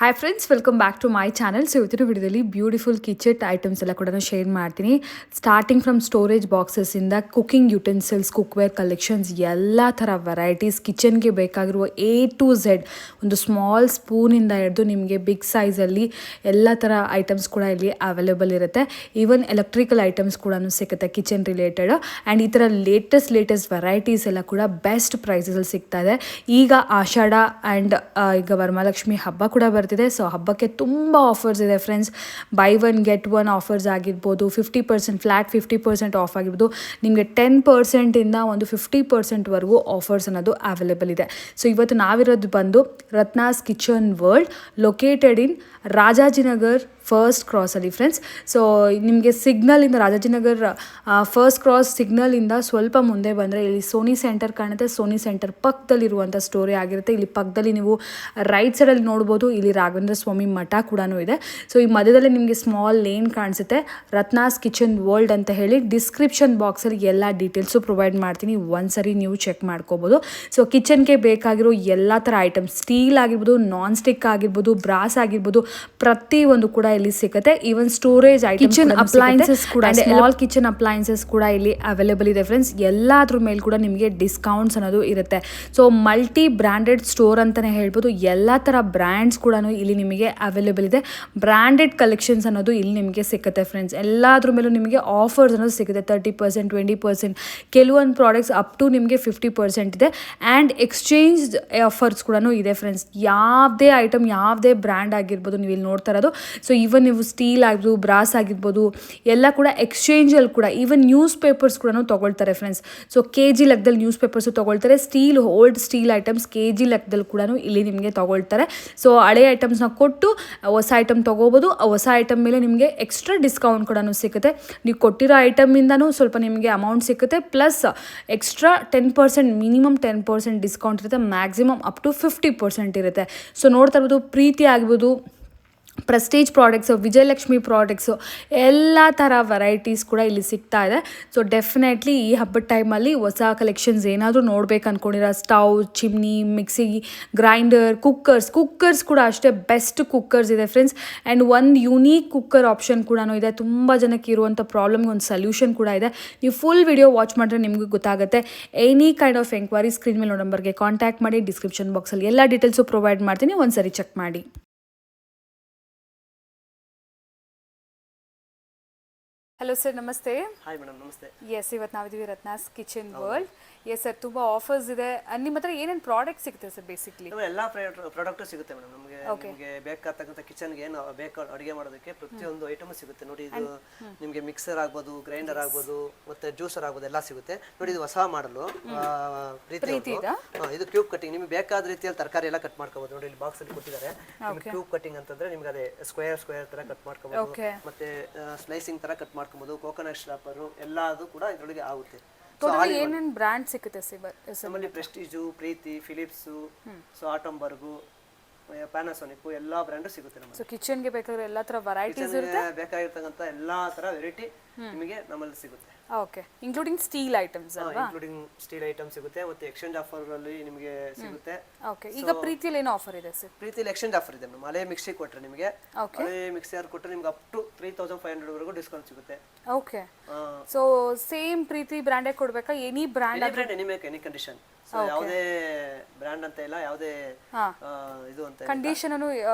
Hi friends, welcome back to my channel. So ಇವತ್ತಿನ ವಿಡಿಯೋದಲ್ಲಿ beautiful kitchen items ಎಲ್ಲ ಕೂಡ ಶೇರ್ ಮಾಡ್ತೀನಿ. ಸ್ಟಾರ್ಟಿಂಗ್ ಫ್ರಮ್ ಸ್ಟೋರೇಜ್ ಬಾಕ್ಸಸ್ಸಿಂದ ಕುಕಿಂಗ್ ಯುಟೆನ್ಸಿಲ್ಸ್, ಕುಕ್ವೇರ್ ಕಲೆಕ್ಷನ್ಸ್, ಎಲ್ಲ ಥರ ವೆರೈಟೀಸ್, ಕಿಚನ್ಗೆ ಬೇಕಾಗಿರುವ A to Z, ಒಂದು ಸ್ಮಾಲ್ ಸ್ಪೂನಿಂದ ಹಿಡಿದು ನಿಮಗೆ ಬಿಗ್ ಸೈಜಲ್ಲಿ ಎಲ್ಲ ಥರ ಐಟಮ್ಸ್ ಕೂಡ ಇಲ್ಲಿ ಅವೈಲೇಬಲ್ ಇರುತ್ತೆ. ಈವನ್ ಎಲೆಕ್ಟ್ರಿಕಲ್ ಐಟಮ್ಸ್ ಕೂಡ ಸಿಗುತ್ತೆ ಕಿಚನ್ ರಿಲೇಟೆಡ್. ಆ್ಯಂಡ್ ಈ ಥರ ಲೇಟೆಸ್ಟ್ ವೆರೈಟೀಸ್ ಎಲ್ಲ ಕೂಡ ಬೆಸ್ಟ್ ಪ್ರೈಸಸಲ್ಲಿ ಸಿಗ್ತಾ ಇದೆ. ಈಗ ಆಷಾಢ ಆ್ಯಂಡ್ ಈಗ ವರಮಹಾಲಕ್ಷ್ಮಿ ಹಬ್ಬ ಕೂಡ ಬರ್ತಿದೆ. ಸೊ ಹಬ್ಬಕ್ಕೆ ತುಂಬ ಆಫರ್ಸ್ ಇದೆ friends. Buy one get one offers ಆಗಿರ್ಬೋದು, 50% ಫ್ಲ್ಯಾಟ್ 50% ಆಫ್ ಆಗಿರ್ಬೋದು, ನಿಮಗೆ 10%ಇಂದ ಒಂದು 50%ವರೆಗೂ ಆಫರ್ಸ್ ಅನ್ನೋದು ಅವೈಲೇಬಲ್ ಇದೆ. ಸೊ ಇವತ್ತು ನಾವಿರೋದು ಬಂದು Ratna's kitchen world, located in Rajajinagar first ಕ್ರಾಸಲ್ಲಿ ಫ್ರೆಂಡ್ಸ್. ಸೊ ನಿಮಗೆ ಸಿಗ್ನಲಿಂದ ರಾಜಾಜಿನಗರ್ ಫಸ್ಟ್ ಕ್ರಾಸ್ ಸಿಗ್ನಲಿಂದ ಸ್ವಲ್ಪ ಮುಂದೆ ಬಂದರೆ ಇಲ್ಲಿ ಸೋನಿ ಸೆಂಟರ್ ಕಾಣುತ್ತೆ. ಸೋನಿ ಸೆಂಟರ್ ಪಕ್ಕದಲ್ಲಿರುವಂಥ ಸ್ಟೋರಿ ಆಗಿರುತ್ತೆ. ಇಲ್ಲಿ ಪಕ್ಕದಲ್ಲಿ ನೀವು ರೈಟ್ ಸೈಡಲ್ಲಿ ನೋಡ್ಬೋದು, ಇಲ್ಲಿ ರಾಘವೇಂದ್ರ ಸ್ವಾಮಿ ಮಠ ಕೂಡ ಇದೆ. ಸೊ ಈ ಮಧ್ಯದಲ್ಲಿ ನಿಮಗೆ ಸ್ಮಾಲ್ ಲೇನ್ ಕಾಣಿಸುತ್ತೆ, ರತ್ನಾಸ್ ಕಿಚನ್ ವರ್ಲ್ಡ್ ಅಂತ ಹೇಳಿ. ಡಿಸ್ಕ್ರಿಪ್ಷನ್ ಬಾಕ್ಸಲ್ಲಿ ಎಲ್ಲ ಡೀಟೇಲ್ಸು ಪ್ರೊವೈಡ್ ಮಾಡ್ತೀನಿ, ಒಂದ್ಸರಿ ನೀವು ಚೆಕ್ ಮಾಡ್ಕೋಬೋದು. ಸೊ ಕಿಚನ್ಗೆ ಬೇಕಾಗಿರೋ ಎಲ್ಲ ಥರ ಐಟಮ್ಸ್, ಸ್ಟೀಲ್ ಆಗಿರ್ಬೋದು, ನಾನ್ ಸ್ಟಿಕ್ ಆಗಿರ್ಬೋದು, ಬ್ರಾಸ್ ಆಗಿರ್ಬೋದು, ಪ್ರತಿಯೊಂದು ಕೂಡ ಇಲ್ಲಿ ಸಿಗುತ್ತೆ. Even storage items, kitchen appliances ಕೂಡ, ಸ್ಮಾಲ್ ಕಿಚನ್ ಅಪ್ಲೈನ್ಸಸ್ ಕೂಡ ಇಲ್ಲಿ ಅವೈಲೇಬಲ್ ಇದೆ ಫ್ರೆಂಡ್ಸ್. ಎಲ್ಲಾದ್ರ ಮೇಲೆ ಕೂಡ ನಿಮಗೆ ಡಿಸ್ಕೌಂಟ್ಸ್ ಅನ್ನೋದು ಇರುತ್ತೆ. ಸೊ ಮಲ್ಟಿ ಬ್ರ್ಯಾಂಡೆಡ್ ಸ್ಟೋರ್ ಅಂತಲೇ ಹೇಳ್ಬೋದು. ಎಲ್ಲ ಥರ ಬ್ರ್ಯಾಂಡ್ಸ್ ಕೂಡ ಇಲ್ಲಿ ನಿಮಗೆ ಅವೈಲೇಬಲ್ ಇದೆ. ಬ್ರ್ಯಾಂಡೆಡ್ ಕಲೆಕ್ಷನ್ಸ್ ಅನ್ನೋದು ಇಲ್ಲಿ ನಿಮಗೆ ಸಿಗುತ್ತೆ ಫ್ರೆಂಡ್ಸ್. ಎಲ್ಲಾದ್ರ ಮೇಲೂ ನಿಮಗೆ ಆಫರ್ಸ್ ಅನ್ನೋದು ಸಿಗುತ್ತೆ, 30%, 20%, ಕೆಲವೊಂದು ಪ್ರಾಡಕ್ಟ್ಸ್ ಅಪ್ ಟು ನಿಮಗೆ 50% ಇದೆ. ಆ್ಯಂಡ್ ಎಕ್ಸ್ಚೇಂಜ್ ಆಫರ್ಸ್ ಕೂಡ ಇದೆ ಫ್ರೆಂಡ್ಸ್. ಯಾವುದೇ ಐಟಮ್, ಯಾವುದೇ ಬ್ರ್ಯಾಂಡ್ ಆಗಿರ್ಬೋದು ನೀವು ಇಲ್ಲಿ ನೋಡ್ತಾ ಇರೋದು. ಸೊ ಈವನ್ ನೀವು ಸ್ಟೀಲ್ ಆಗಿರ್ಬೋದು, ಬ್ರಾಸ್ ಆಗಿರ್ಬೋದು, ಎಲ್ಲ ಕೂಡ ಎಕ್ಸ್ಚೇಂಜಲ್ಲಿ ಕೂಡ, ಈವನ್ ನ್ಯೂಸ್ ಪೇಪರ್ಸ್ ಕೂಡ ತೊಗೊಳ್ತಾರೆ ಫ್ರೆಂಡ್ಸ್. ಸೊ KG ಲೆಕ್ಕದಲ್ಲಿ ನ್ಯೂಸ್ ಪೇಪರ್ಸು ತೊಗೊಳ್ತಾರೆ. Steel, old steel items KG ಲೆಕ್ಕದಲ್ಲಿ ಕೂಡ ಇಲ್ಲಿ ನಿಮಗೆ ತೊಗೊಳ್ತಾರೆ. ಸೊ ಹಳೆ ಐಟಮ್ಸ್ನ ಕೊಟ್ಟು ಹೊಸ ಐಟಮ್ ತೊಗೋಬೋದು. ಹೊಸ ಐಟಮ್ ಮೇಲೆ ನಿಮಗೆ ಎಕ್ಸ್ಟ್ರಾ ಡಿಸ್ಕೌಂಟ್ ಕೂಡ ಸಿಗುತ್ತೆ. ನೀವು ಕೊಟ್ಟಿರೋ ಐಟಮಿಂದನೂ ಸ್ವಲ್ಪ ನಿಮಗೆ ಅಮೌಂಟ್ ಸಿಗುತ್ತೆ, ಪ್ಲಸ್ ಎಕ್ಸ್ಟ್ರಾ 10%, ಮಿನಿಮಮ್ 10% ಡಿಸ್ಕೌಂಟ್ ಇರುತ್ತೆ, ಮ್ಯಾಕ್ಸಿಮಮ್ ಅಪ್ ಟು 50% ಇರುತ್ತೆ. ಸೊ ನೋಡ್ತಾ ಇರ್ಬೋದು, ಪ್ರೀತಿ ಆಗ್ಬೋದು, ಪ್ರೆಸ್ಟೀಜ್ ಪ್ರಾಡಕ್ಟ್ಸು, ವಿಜಯಲಕ್ಷ್ಮಿ ಪ್ರಾಡಕ್ಟ್ಸು, ಎಲ್ಲ ಥರ ವೆರೈಟೀಸ್ ಕೂಡ ಇಲ್ಲಿ ಸಿಗ್ತಾ ಇದೆ. ಸೊ ಡೆಫಿನೆಟ್ಲಿ ಈ ಹಬ್ಬದ ಟೈಮಲ್ಲಿ ಹೊಸ ಕಲೆಕ್ಷನ್ಸ್ ಏನಾದರೂ ನೋಡ್ಬೇಕು ಅಂದ್ಕೊಂಡಿರೋ, stove, chimney, mixie grinder, cookers ಕೂಡ ಅಷ್ಟೇ ಬೆಸ್ಟ್ ಕುಕ್ಕರ್ಸ್ ಇದೆ ಫ್ರೆಂಡ್ಸ್. ಆ್ಯಂಡ್ ಒಂದು ಯುನೀಕ್ ಕುಕ್ಕರ್ ಆಪ್ಷನ್ ಕೂಡ ಇದೆ. ತುಂಬ ಜನಕ್ಕೆ ಇರುವಂಥ ಪ್ರಾಬ್ಲಮ್ಗೆ ಒಂದು ಸೊಲ್ಯೂಷನ್ ಕೂಡ ಇದೆ. ನೀವು ಫುಲ್ ವಿಡಿಯೋ ವಾಚ್ ಮಾಡಿದ್ರೆ ನಿಮಗೂ ಗೊತ್ತಾಗುತ್ತೆ. Any kind of enquiry screen ಮೇಲೆ ನಂಬರ್ಗೆ ಕಾಂಟ್ಯಾಕ್ಟ್ ಮಾಡಿ. ಡಿಸ್ಕ್ರಿಪ್ಷನ್ ಬಾಕ್ಸಲ್ಲಿ ಎಲ್ಲ ಡೀಟೇಲ್ಸು ಪ್ರೊವೈಡ್ ಮಾಡ್ತೀನಿ, ಒಂದ್ಸರಿ ಚೆಕ್ ಮಾಡಿ. ಹಲೋ ಸರ್, ನಮಸ್ತೆ. ಹಾಯ್ ಮೇಡಮ್, ನಮಸ್ತೆ. ಎಸ್, ಇವತ್ತು ನಾವಿದ್ದೀವಿ ರತ್ನಾಸ್ ಕಿಚನ್ ವರ್ಲ್ಡ್. ಎಸ್ ಸರ್, ತುಂಬ ಆಫರ್ಸ್ ಇದೆ. ನಿಮ್ಮ ಹತ್ರ ಏನೇನು ಪ್ರಾಡಕ್ಟ್ ಸಿಗುತ್ತೆ ಸರ್? ಬೇಸಿಕ್ಲಿ ಎಲ್ಲ ಪ್ರಾಡಕ್ಟು ಸಿಗುತ್ತೆ ಮೇಡಮ್. ನಿಮಗೆ ಬೇಕಾಗ್ತಕ್ಕಂಥ ಕಿಚನ್ಗೆ ಏನು ಬೇಕು ಅಡುಗೆ ಮಾಡೋದಕ್ಕೆ ಪ್ರತಿಯೊಂದು ಐಟಮ್ ಸಿಗುತ್ತೆ ನೋಡಿ. ಇದು ನಿಮಗೆ ಮಿಕ್ಸರ್ ಆಗ್ಬೋದು, ಗ್ರೈಂಡರ್ ಆಗ್ಬೋದು, ಮತ್ತೆ ಜ್ಯೂಸರ್ ಆಗ್ಬೋದು, ಎಲ್ಲ ಸಿಗುತ್ತೆ ನೋಡಿ. ಇದು ಹೊಸ ಮಾಡಲು ಪ್ರೀತಿ, ಇದು ಕ್ಯೂಬ್ ಕಟಿಂಗ್. ನಿಮಗೆ ಬೇಕಾದ ರೀತಿಯಲ್ಲಿ ತರಕಾರಿ ಎಲ್ಲ ಕಟ್ ಮಾಡ್ಕೋಬಹುದು ನೋಡಿ. ಇಲ್ಲಿ ಬಾಕ್ಸ್ ಅಲ್ಲಿ ಕೊಟ್ಟಿದ್ದಾರೆ. ಕ್ಯೂಬ್ ಕಟಿಂಗ್ ಅಂತಂದ್ರೆ ನಿಮ್ಗೆ ಅದೇ ಸ್ಕ್ವೇರ್ ತರ ಕಟ್ ಮಾಡ್ಕೋಬಹುದು, ಮತ್ತೆ ಸ್ಲೈಸಿಂಗ್ ತರ ಕಟ್ ಮಾಡ್ಕೋಬಹುದು. ಕೋಕೋನಟ್ ಸ್ಟ್ರಾಪರ್ ಎಲ್ಲದು ಕೂಡ ಇದರೊಳಗೆ ಆಗುತ್ತೆ. ಏನೇನು ಬ್ರ್ಯಾಂಡ್ ಸಿಗುತ್ತೆ ನಮ್ಮಲ್ಲಿ? ಪ್ರೆಸ್ಟೀಜು, ಪ್ರೀತಿ, ಫಿಲಿಪ್ಸು, ಸೊ ಆಟಂಬರ್ಗು, ಪ್ಯಾನಾಸೋನಿಕ್, ಎಲ್ಲಾ ಬ್ರ್ಯಾಂಡ್ ಸಿಗುತ್ತೆ ನಮ್ಮಲ್ಲಿ. ಸೊ ಕಿಚನ್ಗೆ ಬೇಕಾಗಿರೋ ಎಲ್ಲ ತರ ವೆರೈಟೀಸ್ ಇರುತ್ತೆ. ಬೇಕಾಗಿರ್ತಕ್ಕಂಥ ಎಲ್ಲಾ ತರ ವೆರೈಟಿ ನಿಮಗೆ ನಮ್ಮಲ್ಲಿ ಸಿಗುತ್ತೆ. ಓಕೆ, ಇನ್ಕ್ಲೂಡಿಂಗ್ ಸ್ಟೀಲ್ ಐಟಮ್ಸ್ ಅಲ್ವಾ? ಇನ್ಕ್ಲೂಡಿಂಗ್ ಸ್ಟೀಲ್ ಐಟಮ್ ಸಿಗುತ್ತೆ, ಮತ್ತೆ ಎಕ್ಸ್ಚೇಂಜ್ ಆಫರ್ ಅಲ್ಲಿ ನಿಮಗೆ ಸಿಗುತ್ತೆ. ಓಕೆ, ಈಗ ಪ್ರೀತಿಯಲ್ಲಿ ಏನು ಆಫರ್ ಇದೆ ಸರ್? ಪ್ರೀತಿಯಲ್ಲಿ ಎಕ್ಸ್ಚೇಂಜ್ ಆಫರ್ ಇದೆ ಮೇಡಮ್. ಹಳೆ ಮಿಕ್ಸಿ ಕೊಟ್ಟರೆ ನಿಮಗೆ, ಹಳೆ ಮಿಕ್ಸಿ ಯಾರು ಕೊಟ್ಟರೆ ನಿಮ್ಗೆ ಅಪ್ ಟು 3500 ವರೆಗೂ ಡಿಸ್ಕೌಂಟ್ ಸಿಗುತ್ತೆ. ಓಕೆ, ಸೊ ಸೇಮ್ ಪ್ರೀತಿ ಬ್ರ್ಯಾಂಡೇ ಕೊಡ್ಬೇಕಾ? Any brand any condition. So ಯಾವುದೇ ಬ್ರ್ಯಾಂಡ್ ಅಂತ ಇಲ್ಲ, ಯಾವುದೇ ಇದು ಅಂತ ಕಂಡೀಷನ್ ಅನ್ನು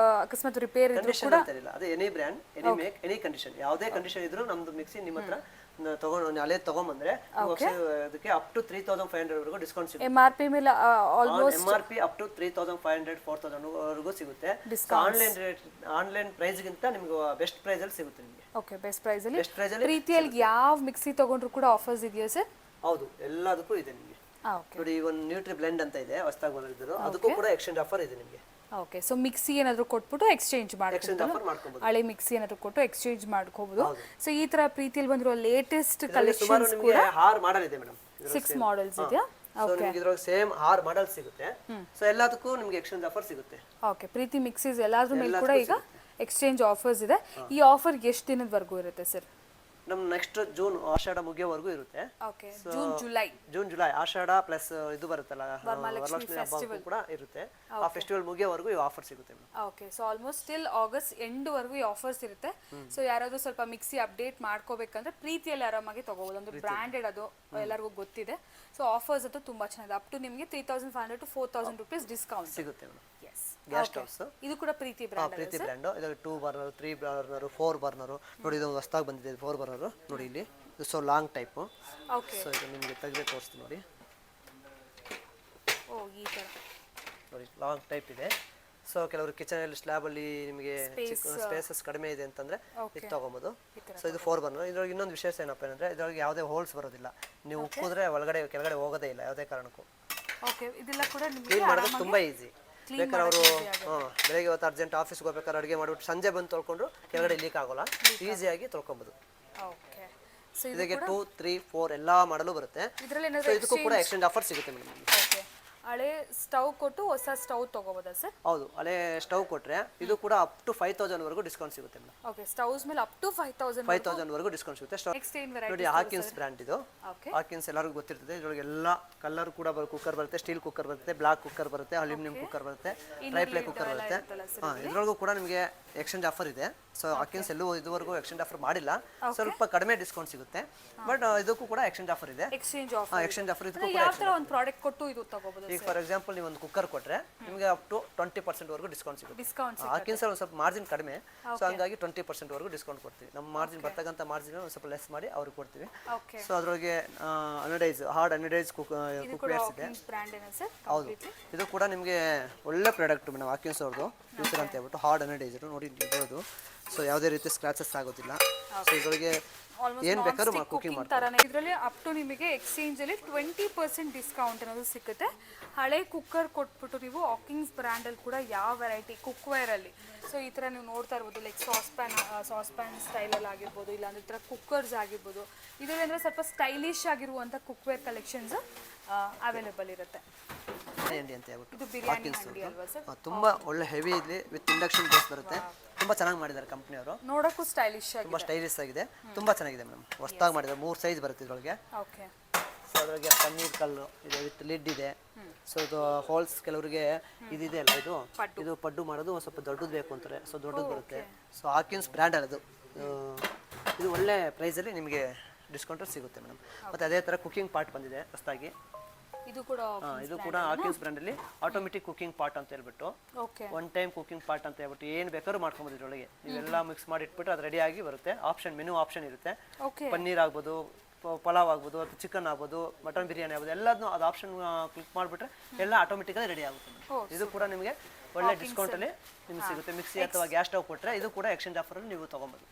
ಅಕಸ್ಮಾತ್ ರಿಪೇರ್ ಇದ್ರೂ ಕೂಡ ಇಲ್ಲ. ಅದೇ any brand, any make, any condition, ಯಾವುದೇ ಕಂಡೀಷನ್ ಇದ್ರೂ ನಮ್ದು ಮಿಕ್ಸಿ ನಿಮ್ಮ ಹತ್ರ ತಗೊಂಡು ಹಳೆ ತಗೊಂಡ್ಬಂದ್ರೆ ಅದಕ್ಕೆ ಅಪ್ ಟು 3500 ವರೆಗೂ ಡಿಸ್ಕೌಂಟ್ ಸಿಗುತ್ತೆ. MRP ಮೇಲೆ ಆಲ್ಮೋಸ್ಟ್ MRP ಅಪ್ ಟು 3500, 4000 ವರೆಗೂ ಸಿಗುತ್ತೆ. ಆನ್ಲೈನ್ ಪ್ರೈಸ್ ಗಿಂತ ನಿಮ್ಗೆ ಬೆಸ್ಟ್ ಪ್ರೈಸ್ ಅಲ್ಲಿ ಸಿಗುತ್ತೆ ನಿಮಗೆ. ಓಕೆ, ಬೆಸ್ಟ್ ಪ್ರೈಸ್ ಅಲ್ಲಿ. ಪ್ರೀತಿಯಲ್ಲಿ ಯಾವ ಮಿಕ್ಸಿ ತಗೊಂಡ್ರು ಕೂಡ ಆಫರ್ಸ್ ಇದೆಯಾ ಸರ್? ಹೌದು, ಎಲ್ಲದಕ್ಕೂ ಇದೆ ನಿಮಗೆ. ನೋಡಿ, ಒಂದು ನ್ಯೂಟ್ರಿ ಬ್ಲೆಂಡ್ ಅಂತ ಇದೆ, ಹೊಸದಾಗಿ ಬಂದಿರೋದು, ಅದಕ್ಕೂ ಕೂಡ ಎಕ್ಸ್ಚೇಂಜ್ ಆಫರ್ ಇದೆ ನಿಮಗೆ. ಓಕೆ, ಸೊ ಮಿಕ್ಸಿ ಏನಾದರೂ ಕೊಟ್ಬಿಟ್ಟು ಎಕ್ಸ್ಚೇಂಜ್ ಮಾಡ್ಕೋಬಹುದು, ಹಳೆ ಮಿಕ್ಸಿ ಏನಾದರೂ ಕೊಟ್ಟು ಎಕ್ಸ್ಚೇಂಜ್ ಮಾಡ್ಕೋಬಹುದು. ಸೊ ಈ ತರ ಪ್ರೀತಿಯಲ್ಲಿ ಬಂದಿರೋ ಲೇಟೆಸ್ಟ್ ಕಲೆಕ್ಷನ್ಸ್ ಕೂಡ 6 ಮಾಡೆಲ್ ಇದೆ ಮೇಡಮ್. 6 ಮಾಡೆಲ್ಸ್ ಇದೆಯಾ? ಓಕೆ, ಇದರಲ್ಲಿ ಸೇಮ್ 6 ಮಾಡೆಲ್ ಸಿಗುತ್ತೆ. ಸೊ ಎಲ್ಲದಕ್ಕೂ ನಿಮಗೆ ಎಕ್ಸ್ಚೇಂಜ್ ಆಫರ್ ಸಿಗುತ್ತೆ. ಓಕೆ, ಪ್ರೀತಿ ಮಿಕ್ಸಿಸ್ ಎಲ್ಲಾದ್ರ ಮೇಲೆ ಕೂಡ ಈಗ ಎಕ್ಸ್ಚೇಂಜ್ ಆಫರ್ಸ್ ಇದೆ. ಈ ಆಫರ್ ಎಷ್ಟು ದಿನದವರೆಗೂ ಇರುತ್ತೆ ಸರ್? ನಮ್ ನೆಕ್ಸ್ಟ್ ಜೂನ್ ಆಷಾಢ ಮುಗಿಯೋವರೆಗೂ ಇರುತ್ತೆ. ಓಕೆ, ಜೂನ್ ಜುಲೈ ಆಷಾಢ ಪ್ಲಸ್ ಇದು ಬರುತ್ತಲ್ಲ ವರಲಕ್ಷ್ಮಿ ಹಬ್ಬಕ್ಕೂ ಕೂಡ ಇರುತ್ತೆ. ಆ ಫೆಸ್ಟಿವಲ್ ಮುಗಿಯೋವರೆಗೂ ಈ ಆಫರ್ ಸಿಗುತ್ತೆ madam. Okay, so almost till August end ವರೆಗೂ ಈ ಆಫರ್ಸ್ ಇರುತ್ತೆ. ಸೊ ಯಾರಾದ್ರೂ ಸ್ವಲ್ಪ ಮಿಕ್ಸಿ ಅಪ್ಡೇಟ್ ಮಾಡ್ಕೋಬೇಕಂದ್ರೆ ಪ್ರೀತಿಯಲ್ಲಿ ಆರಾಮಾಗಿ ತಗೋಬಹುದು. ಅಂದ್ರೆ ಬ್ರಾಂಡೆಡ್ ಅದು ಎಲ್ಲರಿಗೂ ಗೊತ್ತಿದೆ. ಸೊ ಆಫರ್ಸ್ ಅಂತೂ ತುಂಬಾ ಚೆನ್ನಾಗಿದೆ. ಅಪ್ ಟು ನಿಮಗೆ 3500 to 4000 rupees ಡಿಸ್ಕೌಂಟ್ ಸಿಗುತ್ತೆ ಮೇಡಮ್. ಎಸ್, ಗ್ಯಾಸ್ ಸ್ಟವ್ಸ್ ಇದು ಕೂಡ ಪ್ರೀತಿ ಬ್ರ್ಯಾಂಡ್. ಪ್ರೀತಿ ಬ್ರ್ಯಾಂಡ್. ಇದರಲ್ಲಿ 2 ಬರ್ನರ್, 3 ಬರ್ನರ್, 4 ಬರ್ನರ್ ನೋಡಿ. ಇದು ಹೊಸದಾಗಿ ಬಂದಿದೆ 4 ಬರ್ನರ್ ನೋಡಿ ಇಲ್ಲಿ. ಇದು so long type. Okay, so ಇದು ನಿಮಗೆ ತೆಗೆದು ತೋರಿಸ್ತೀನಿ ನೋಡಿ. ಓ ಈ ತರ ನೋಡಿ ಲಾಂಗ್ ಟೈಪ್ ಇದೆ. ಸೊ ಕೆಲವರು ಕಿಚನ್ ಅಲ್ಲಿ ಸ್ಲ್ಯಾಬ್ ಅಲ್ಲಿ ನಿಮಗೆ ಸ್ಪೇಸಸ್ ಕಡಿಮೆ ಇದೆ ಅಂತಂದ್ರೆ ಇದು ತಗೊಬೋದು. ಸೊ ಇದು 4 ಬರ್ನರ್. ಇದ್ರೊಳಗೆ ಇನ್ನೊಂದು ವಿಶೇಷ ಏನಪ್ಪ ಅಂದ್ರೆ ಇದ್ರೊಳಗೆ ಯಾವುದೇ ಹೋಲ್ಸ್ ಬರೋದಿಲ್ಲ. ನೀವು ಉಕ್ಕಿದ್ರೆ ಒಳಗಡೆ ಕೆಳಗಡೆ ಹೋಗೋದೇ ಇಲ್ಲ ಯಾವುದೇ ಕಾರಣಕ್ಕೂ. ಓಕೆ, ಇದೆಲ್ಲ ಕೂಡ ನಿಮಗೆ ಕ್ಲೀನ್ ಮಾಡೋದು ತುಂಬಾ ಈಸಿ. ಬೇಕಾದ್ರೆ ಅವರು ಬೆಳಗ್ಗೆ ಹೊತ್ತು ಅರ್ಜೆಂಟ್ ಆಫೀಸ್ಗೆ ಹೋಗ್ಬೇಕಾದ್ರೆ ಅಡುಗೆ ಮಾಡಿಬಿಟ್ಟು ಸಂಜೆ ಬಂದು ತೊಳ್ಕೊಂಡ್ರು ಕೆಳಗಡೆ ಲೀಕ್ ಆಗೋಲ್ಲ, ಈಸಿಯಾಗಿ ತೊಳ್ಕೊಬೋದು. ಓಕೆ, ಸೊ ಇದಕ್ಕೆ 2, 3, 4 ಎಲ್ಲ ಮಾಡಲು ಬರುತ್ತೆ. ಸೊ ಇದಕ್ಕೂ ಕೂಡ ಎಕ್ಸ್ಚೇಂಜ್ ಆಫರ್ ಸಿಗುತ್ತೆ ಮೇಡಮ್. ಓಕೆ, ಹಳೆ ಸ್ಟವ್ ಕೊಟ್ಟು ಹೊಸ ಸ್ಟವ್ ತಗೋಬೋದಾ ಸರ್? ಹೌದು, ಹಳೆ ಸ್ಟವ್ ಕೊಟ್ರೆ ಇದು ಕೂಡ ಅಪ್ ಟು 5000 ವರೆಗೂ ಡಿಸ್ಕೌಂಟ್ ಸಿಗುತ್ತೆ ಮೇಡಮ್. ಓಕೆ, ಸ್ಟವ್ಸ್ ಮೇಲೆ ಅಪ್ ಟು 5000 ವರೆಗೂ ಡಿಸ್ಕೌಂಟ್ ಸಿಗುತ್ತೆ. ನೆಕ್ಸ್ಟ್ ಏನ್ ವೆರೈಟಿ ನೋಡಿ ಹಾಕಿನ್ಸ್ ಬ್ರ್ಯಾಂಡ್ ಇದು. ಓಕೆ, ಹಾಕಿನ್ಸ್ ಎಲ್ಲರಿಗೂ ಗೊತ್ತಿರ್ತದೆ. ಇದರೊಳಗೆ ಎಲ್ಲ ಕಲರ್ ಕೂಡ ಕುಕ್ಕರ್ ಬರುತ್ತೆ, ಸ್ಟೀಲ್ ಕುಕ್ಕರ್ ಬರುತ್ತೆ, ಬ್ಲಾಕ್ ಕುಕ್ಕರ್ ಬರುತ್ತೆ, ಅಲ್ಯೂಮಿನಿಯಂ ಕುಕ್ಕರ್ ಬರುತ್ತೆ, ಟ್ರೈಪ್ಲೇ ಕುಕ್ಕರ್ ಬರುತ್ತೆ. ಇದರೊಳಗೂ ಕೂಡ ಎಕ್ಸ್ಚೇಂಜ್ ಆಫರ್ ಇದೆ. ಸೊ ಹಾಕಿನ್ಸ್ ಎಲ್ಲೂ ಇದುವರೆಗೂ ಎಕ್ಸ್ಚೇಂಜ್ ಆಫರ್ ಮಾಡಿಲ್ಲ. ಸ್ವಲ್ಪ ಕಡಿಮೆ ಡಿಸ್ಕೌಂಟ್ ಸಿಗುತ್ತೆ. ಬಟ್ ಇದಕ್ಕೂ ಕೂಡ ಎಕ್ಸ್ಚೇಂಜ್ ಆಫರ್ ಇದೆ. ಎಕ್ಸ್ಚೇಂಜ್ ಎಕ್ಸ್ಚೇಂಜ್ ಆಫರ್ ಇದಕ್ಕೂ ಯಾವ ತರ ಒಂದು ಪ್ರಾಡಕ್ಟ್ ಕೊಟ್ಟು ಇದು ತಗೋಬಹುದು? ಈಗ ಫಾರ್ ಎಕ್ಸಾಂಪಲ್ ನೀವು ಒಂದು ಕುಕ್ಕರ್ ಕೊಟ್ರೆ ನಿಮಗೆ ಅಪ್ ಟು 20% ವರೆಗೂ ಡಿಸ್ಕೌಂಟ್ ಸಿಗುತ್ತೆ. ಹಾಕಿನ್ಸ್ ಒಂದು ಸ್ವಲ್ಪ ಮಾರ್ಜಿನ್ ಕಡಿಮೆ. ಸೊ ಹಂಗಾಗಿ 20% ವರೆಗೂ ಡಿಸ್ಕೌಂಟ್ ಕೊಡ್ತೀವಿ. ನಮ್ಮ ಮಾರ್ಜಿನ್ ಬರ್ತಕ್ಕಂಥ ಮಾರ್ಜಿನ್ ಒಂದು ಸ್ವಲ್ಪ ಲೆಸ್ ಮಾಡಿ ಅವ್ರಿಗೆ ಕೊಡ್ತೀವಿ. ಸೊ ಅದರೊಳಗೆ ಅನಡೈಸ್ ಹಾರ್ಡ್ ಅನಡೈಸ್ ಕುಕ್ವೇರ್ಸ್ ಇದೆ. ಹೌದು, ಇದು ಕೂಡ ನಿಮಗೆ ಒಳ್ಳೆ ಪ್ರಾಡಕ್ಟ್ ಮೇಡಮ್. ಹಾಕಿನ್ಸ್ ಅವ್ರದ್ದು ಫ್ಯೂಚರ್ ಅಂತ ಹೇಳ್ಬಿಟ್ಟು ಹಾರ್ಡ್ ಅನಡೈಸರ್ ನೋಡಿ ಇರ್ಬೋದು. ಸೊ ಯಾವುದೇ ರೀತಿ ಸ್ಕ್ರಾಚಸ್ ಆಗೋದಿಲ್ಲ. ಸೊ ಇದರೊಳಗೆ ಏನು ಬೇಕಾದ್ರೂ ಕುಕಿಂಗ್ ಮಾಡ್ತಾರೆ. ಇದರಲ್ಲಿ ಅಪ್ ಟು ನಿಮಗೆ ಎಕ್ಸ್ಚೇಂಜ್ ಅಲ್ಲಿ 20% ಡಿಸ್ಕೌಂಟ್ ಅನ್ನೋದು ಸಿಗುತ್ತೆ. ಹಳೆ ಕುಕ್ಕರ್ ಕೊಟ್ಬಿಟ್ಟು ನೀವು ಹಾಕಿನ್ಸ್ ಬ್ರ್ಯಾಂಡ್ ಅಲ್ಲಿ ಕೂಡ ಯಾವ ವೆರೈಟಿ ಕುಕ್ವೇರ್ ಅಲ್ಲಿ ಸೊ ಈ ತರ ನೀವು ನೋಡ್ತಾ ಇರ್ಬೋದು. ಲೈಕ್ ಸಾಸ್ಪ್ಯಾನ್ ಸ್ಟೈಲ್ ಅಲ್ಲಿ ಆಗಿರ್ಬೋದು, ಇಲ್ಲಾಂದ್ರೆ ಈ ತರ ಕುಕ್ಕರ್ಸ್ ಆಗಿರ್ಬೋದು. ಇದರಲ್ಲಿ ಅಂದ್ರೆ ಸ್ವಲ್ಪ ಸ್ಟೈಲಿಶ್ ಆಗಿರುವಂತ ಕುಕ್ವೇರ್ ಕಲೆಕ್ಷನ್ಸ್ ಅವೈಲೇಬಲ್ ಇರುತ್ತೆ. ಅಂತ ಹೇಳ್ಬಿಟ್ಟು ಇದು ಬಿರಿಯಾನಿ ಹಂಡಿ ಅಲ್ವಾ ಸರ್? ತುಂಬಾ ಒಳ್ಳೆ ಹೆವಿ ಇದೆ, ವಿತ್ ಇಂಡಕ್ಷನ್ ಬೇಸ್ ಬರುತ್ತೆ. ತುಂಬಾ ಚೆನ್ನಾಗಿ ಮಾಡಿದ್ದಾರೆ ಕಂಪನಿಯವರು. ನೋಡಕ್ಕೂ ಸ್ಟೈಲಿಶ್ ಆಗಿದೆ, ತುಂಬಾ ಸ್ಟೈಲಿಶ್ ಆಗಿದೆ, ತುಂಬಾ ಚೆನ್ನಾಗಿದೆ ಮೇಡಮ್. ಹೊಸದಾಗಿ ಮಾಡಿದ್ದಾರೆ. 3 ಸೈಜ್ ಬರುತ್ತೆ ಇದರೊಳಗೆ. ಓಕೆ, ಸೊ ಅದರೊಳಗೆ ಪನ್ನೀರ್ ಕಲ್ಲು ಇದೆ, ವಿತ್ ಲಿಡ್ ಇದೆ. ಸೊ ಇದು ಹೋಲ್ಸ್ ಕೆಲವರಿಗೆ ಇದಿದೆ ಅಲ್ಲ, ಇದು ಪಡ್ಡು ಮಾಡೋದು ಒಂದು ಸ್ವಲ್ಪ ದೊಡ್ಡದು ಬೇಕು ಅಂತಾರೆ. ಸೊ ದೊಡ್ಡದು ಬರುತ್ತೆ. ಸೊ ಹಾಕಿನ್ಸ್ ಬ್ರ್ಯಾಂಡ್ ಅದು. ಇದು ಒಳ್ಳೆ ಪ್ರೈಸಲ್ಲಿ ನಿಮಗೆ ಡಿಸ್ಕೌಂಟ್ ಸಿಗುತ್ತೆ ಮೇಡಮ್. ಮತ್ತು ಅದೇ ಥರ ಕುಕಿಂಗ್ ಪಾರ್ಟ್ ಬಂದಿದೆ ಹೊಸದಾಗಿ. ಇದು ಕೂಡ ಹಾಕಿನ್ಸ್ ಬ್ರ್ಯಾಂಡ್ ಅಲ್ಲಿ ಆಟೋಮೆಟಿಕ್ ಕುಕಿಂಗ್ ಪಾರ್ಟ್ ಅಂತ ಹೇಳ್ಬಿಟ್ಟು, ಒನ್ ಟೈಮ್ ಕುಕಿಂಗ್ ಪಾರ್ಟ್ ಅಂತ ಹೇಳ್ಬಿಟ್ಟು ಏನು ಬೇಕಾದ್ರೂ ಮಾಡ್ಕೊಬೋದು. ಇದರೊಳಗೆ ನೀವೆಲ್ಲ ಮಿಕ್ಸ್ ಮಾಡಿ ಇಟ್ಬಿಟ್ಟು ಅದು ರೆಡಿ ಆಗಿ ಬರುತ್ತೆ. ಮೆನು ಆಪ್ಷನ್ ಇರುತ್ತೆ. ಪನ್ನೀರ್ ಆಗ್ಬೋದು, ಪಲಾವ್ ಆಗ್ಬೋದು, ಅಥವಾ ಚಿಕನ್ ಆಗ್ಬೋದು, ಮಟನ್ ಬಿರಿಯಾನಿ ಆಗ್ಬೋದು, ಎಲ್ಲದನ್ನು ಅದು ಆಪ್ಷನ್ ಕ್ಲಿಕ್ ಮಾಡಿಬಿಟ್ರೆ ಎಲ್ಲ ಆಟೋಮೆಟಿಕಾಗಿ ರೆಡಿ ಆಗುತ್ತೆ. ಇದು ಕೂಡ ನಿಮಗೆ ಒಳ್ಳೆ ಡಿಸ್ಕೌಂಟ್ ಅಲ್ಲಿ ನಿಮ್ಗೆ ಸಿಗುತ್ತೆ. ಮಿಕ್ಸಿ ಅಥವಾ ಗ್ಯಾಸ್ ಸ್ಟವ್ ಕೊಟ್ಟರೆ ಇದು ಕೂಡ ಎಕ್ಸ್ಚೇಂಜ್ ಆಫರ್ ಅಲ್ಲಿ ನೀವು ತಗೊಬೋದು.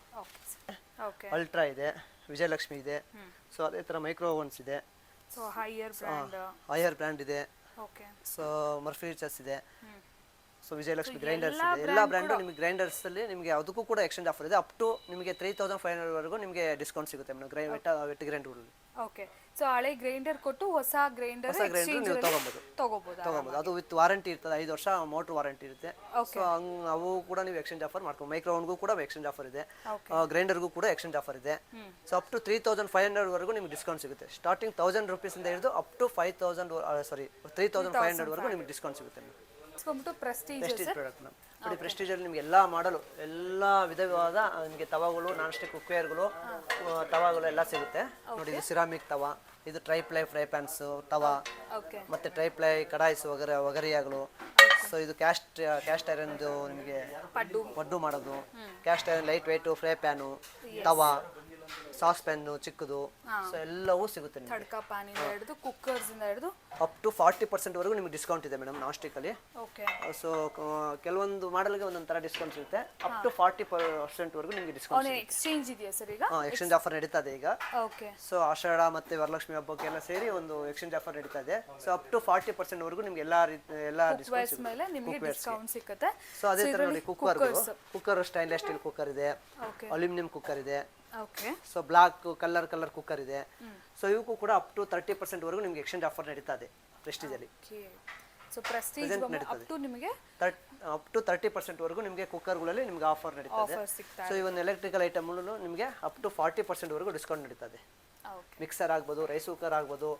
ಅಲ್ಟ್ರಾ ಇದೆ, ವಿಜಯಲಕ್ಷ್ಮಿ ಇದೆ. ಸೊ ಅದೇ ಥರ ಮೈಕ್ರೋ ಓವನ್ಸ್ ಇದೆ. ಹೈಯರ್ ಬ್ರ್ಯಾಂಡ್ ಇದೆ. ಸೊ ಮರ್ಫಿ ಚಸ್ ಇದೆ. ಸೊ ವಿಜಯಲಕ್ಷ್ಮಿ ಗ್ರೈಂಡರ್ಸ್ ಇದೆ. ಎಲ್ಲ ಬ್ರ್ಯಾಂಡು ನಿಮಗೆ ಗ್ರೈಂಡರ್ಸ್ ಅಲ್ಲಿ ನಿಮಗೆ ಅದಕ್ಕೂ ಕೂಡ ಎಕ್ಸ್ಚೇಂಜ್ ಆಫರ್ ಇದೆ. ಅಪ್ ಟು ನಿಮಗೆ 3500 ವರೆಗೂ ನಿಮಗೆ ಡಿಸ್ಕೌಂಟ್ ಸಿಗುತ್ತೆ madam. Vet grinder. Okay, so ಹಳೆ ಗ್ರೈಂಡರ್ ಕೊಟ್ಟು ಹೊಸ ಗ್ರೈಂಡರ್ ನೀವು ತಗೋಬಹುದು. ಅದು ವಿತ್ ವಾರಂಟಿ ಇರ್ತದೆ. 5 ವರ್ಷ ಮೋಟರ್ ವಾರಂಟಿ ಇರುತ್ತೆ. ಸೊ ಅವು ಕೂಡ ನೀವು ಎಕ್ಸ್ಚೇಂಜ್ ಆಫರ್ ಮಾಡ್ಕೊಂಡು. ಮೈಕ್ರೋವನ್ಗೂ ಕೂಡ ಎಕ್ಸ್ಚೇಂಜ್ ಆಫರ್ ಇದೆ. ಗ್ರೈಂಡರ್ಗೂ ಕೂಡ ಎಕ್ಸ್ಚೇಂಜ್ ಆಫರ್ ಇದೆ. ಸೊ ಅಪ್ ಟು 3500 ವರೆಗೂ ನಿಮಗೆ ಡಿಸ್ಕೌಂಟ್ ಸಿಗುತ್ತೆ. ಸ್ಟಾರ್ಟಿಂಗ್ 1000 ರೂಪೀಸ್ ಇಂದ ಹಿಡಿದು ಅಪ್ ಟು 3500 ವರೆಗೂ ನಿಮಗೆ ಡಿಸ್ಕೌಂಟ್ ಸಿಗುತ್ತೆ. ಪ್ರೆಸ್ಟೀಜ್ ಪ್ರಾಡಕ್ಟ್ ನೋಡಿ. ಪ್ರೆಸ್ಟೀಜ್ ಅಲ್ಲಿ ನಿಮಗೆ ಎಲ್ಲ ಮಾಡಲು ಎಲ್ಲ ವಿಧವಾದ ನಿಮಗೆ ತವಾಗಳು, ನಾನ್ ಸ್ಟಿಕ್ ಕುಕ್ವೇರ್ಗಳು, ತವಾಗಳು ಎಲ್ಲ ಸಿಗುತ್ತೆ ನೋಡಿ. ಇದು ಸಿರಾಮಿಕ್ ತವಾ, ಇದು ಟ್ರೈಪ್ಲೈ ಫ್ರೈ ಪ್ಯಾನ್ಸ್ ತವಾ, ಮತ್ತೆ ಟ್ರೈಪ್ಲೈ ಕಡಾಯಿಸ್ ಒಗರಿಯಾಗಳು. ಸೊ ಇದು ಕ್ಯಾಸ್ಟ್ ಐರನ್ ನಿಮಗೆ ಪಡ್ಡು ಮಾಡೋದು. Cast iron light weight fry pan, tawa, sauce pan ಚಿಕ್ಕದು. ಸೊ ಎಲ್ಲವೂ ಸಿಗುತ್ತೆ ನಿಮಗೆ. ಅಪ್ ಟು 40% ವರೆಗೂ ನಿಮಗೆ ಡಿಸ್ಕೌಂಟ್ ಇದೆ ಮೇಡಮ್ ನಾನ್ ಸ್ಟಿಕ್ ಅಲ್ಲಿ. ಸೊ ಕೆಲವೊಂದು ಮಾಡೆಲ್ಗೆ ಒಂದೊಂದು ತರ ಡಿಸ್ಕೌಂಟ್ ಸಿಗುತ್ತೆ. ಅಪ್ ಟು 40% ವರೆಗೂ ನಿಮಗೆ ಡಿಸ್ಕೌಂಟ್. ಎಕ್ಸ್ಚೇಂಜ್ ಇದೆಯಾ ಸರ್ ಈಗ? ಎಕ್ಸ್ಚೇಂಜ್ ಆಫರ್ ನಡೀತಾ ಇದೆ ಈಗ. ಸೊ ಆಷಾಢ ಮತ್ತೆ ವರಲಕ್ಷ್ಮಿ ಹಬ್ಬಕ್ಕೆಲ್ಲ ಸೇರಿ ಒಂದು ಎಕ್ಸ್ಚೇಂಜ್ ಆಫರ್ ನಡೀತಾ ಇದೆ. ಸೊ ಅಪ್ ಟು 40% ವರೆಗೂ ನಿಮಗೆ ಎಲ್ಲ ಡಿಸ್ಕೌಂಟ್ ಸಿಗುತ್ತೆ. ಸೊ ಅದೇ ತರ ನೋಡಿ ಕುಕ್ಕರ್ ಸ್ಟೈನ್ಲೆಸ್ ಸ್ಟೀಲ್ ಕುಕ್ಕರ್ ಇದೆ, ಅಲ್ಯೂಮಿನಿಯಂ ಕುಕ್ಕರ್ ಇದೆ. ಸೊ ಬ್ಲಾಕ್ ಕಲರ್ ಕುಕ್ಕರ್ ಇದೆ. ಸೊ ಇವಕ್ಕೂ ಕೂಡ ಅಪ್ ಟು 30% ವರೆಗೂ ನಿಮಗೆ ಎಕ್ಸ್ಚೇಂಜ್ ಆಫರ್ ನಡೀತಾ ಇದೆ ಪ್ರೆಸ್ಟೀಜ್ ಅಲ್ಲಿ. ಸೊ ಪ್ರೆಸ್ಟೀಜ್ ಅಪ್ ಟು ನಿಮಗೆ ಅಪ್ ಟು 30% ವರೆಗೂ ನಿಮಗೆ ಕುಕ್ಕರ್ಗಳಲ್ಲಿ ನಿಮಗೆ ಆಫರ್ ನಡೀತದೆ. ಆಫರ್ ಸಿಗ್ತಾ ಸೊ ಇವನ್ ಎಲೆಕ್ಟ್ರಿಕಲ್ ಐಟಮ್ ನಿಮಗೆ ಅಪ್ ಟು 40% ವರೆಗೂ ಡಿಸ್ಕೌಂಟ್ ನಡೀತದೆ. ಓಕೆ ಮಿಕ್ಸರ್ ಆಗ್ಬೋದು, ರೈಸ್ ಕುಕ್ಕರ್ ಆಗ್ಬೋದು,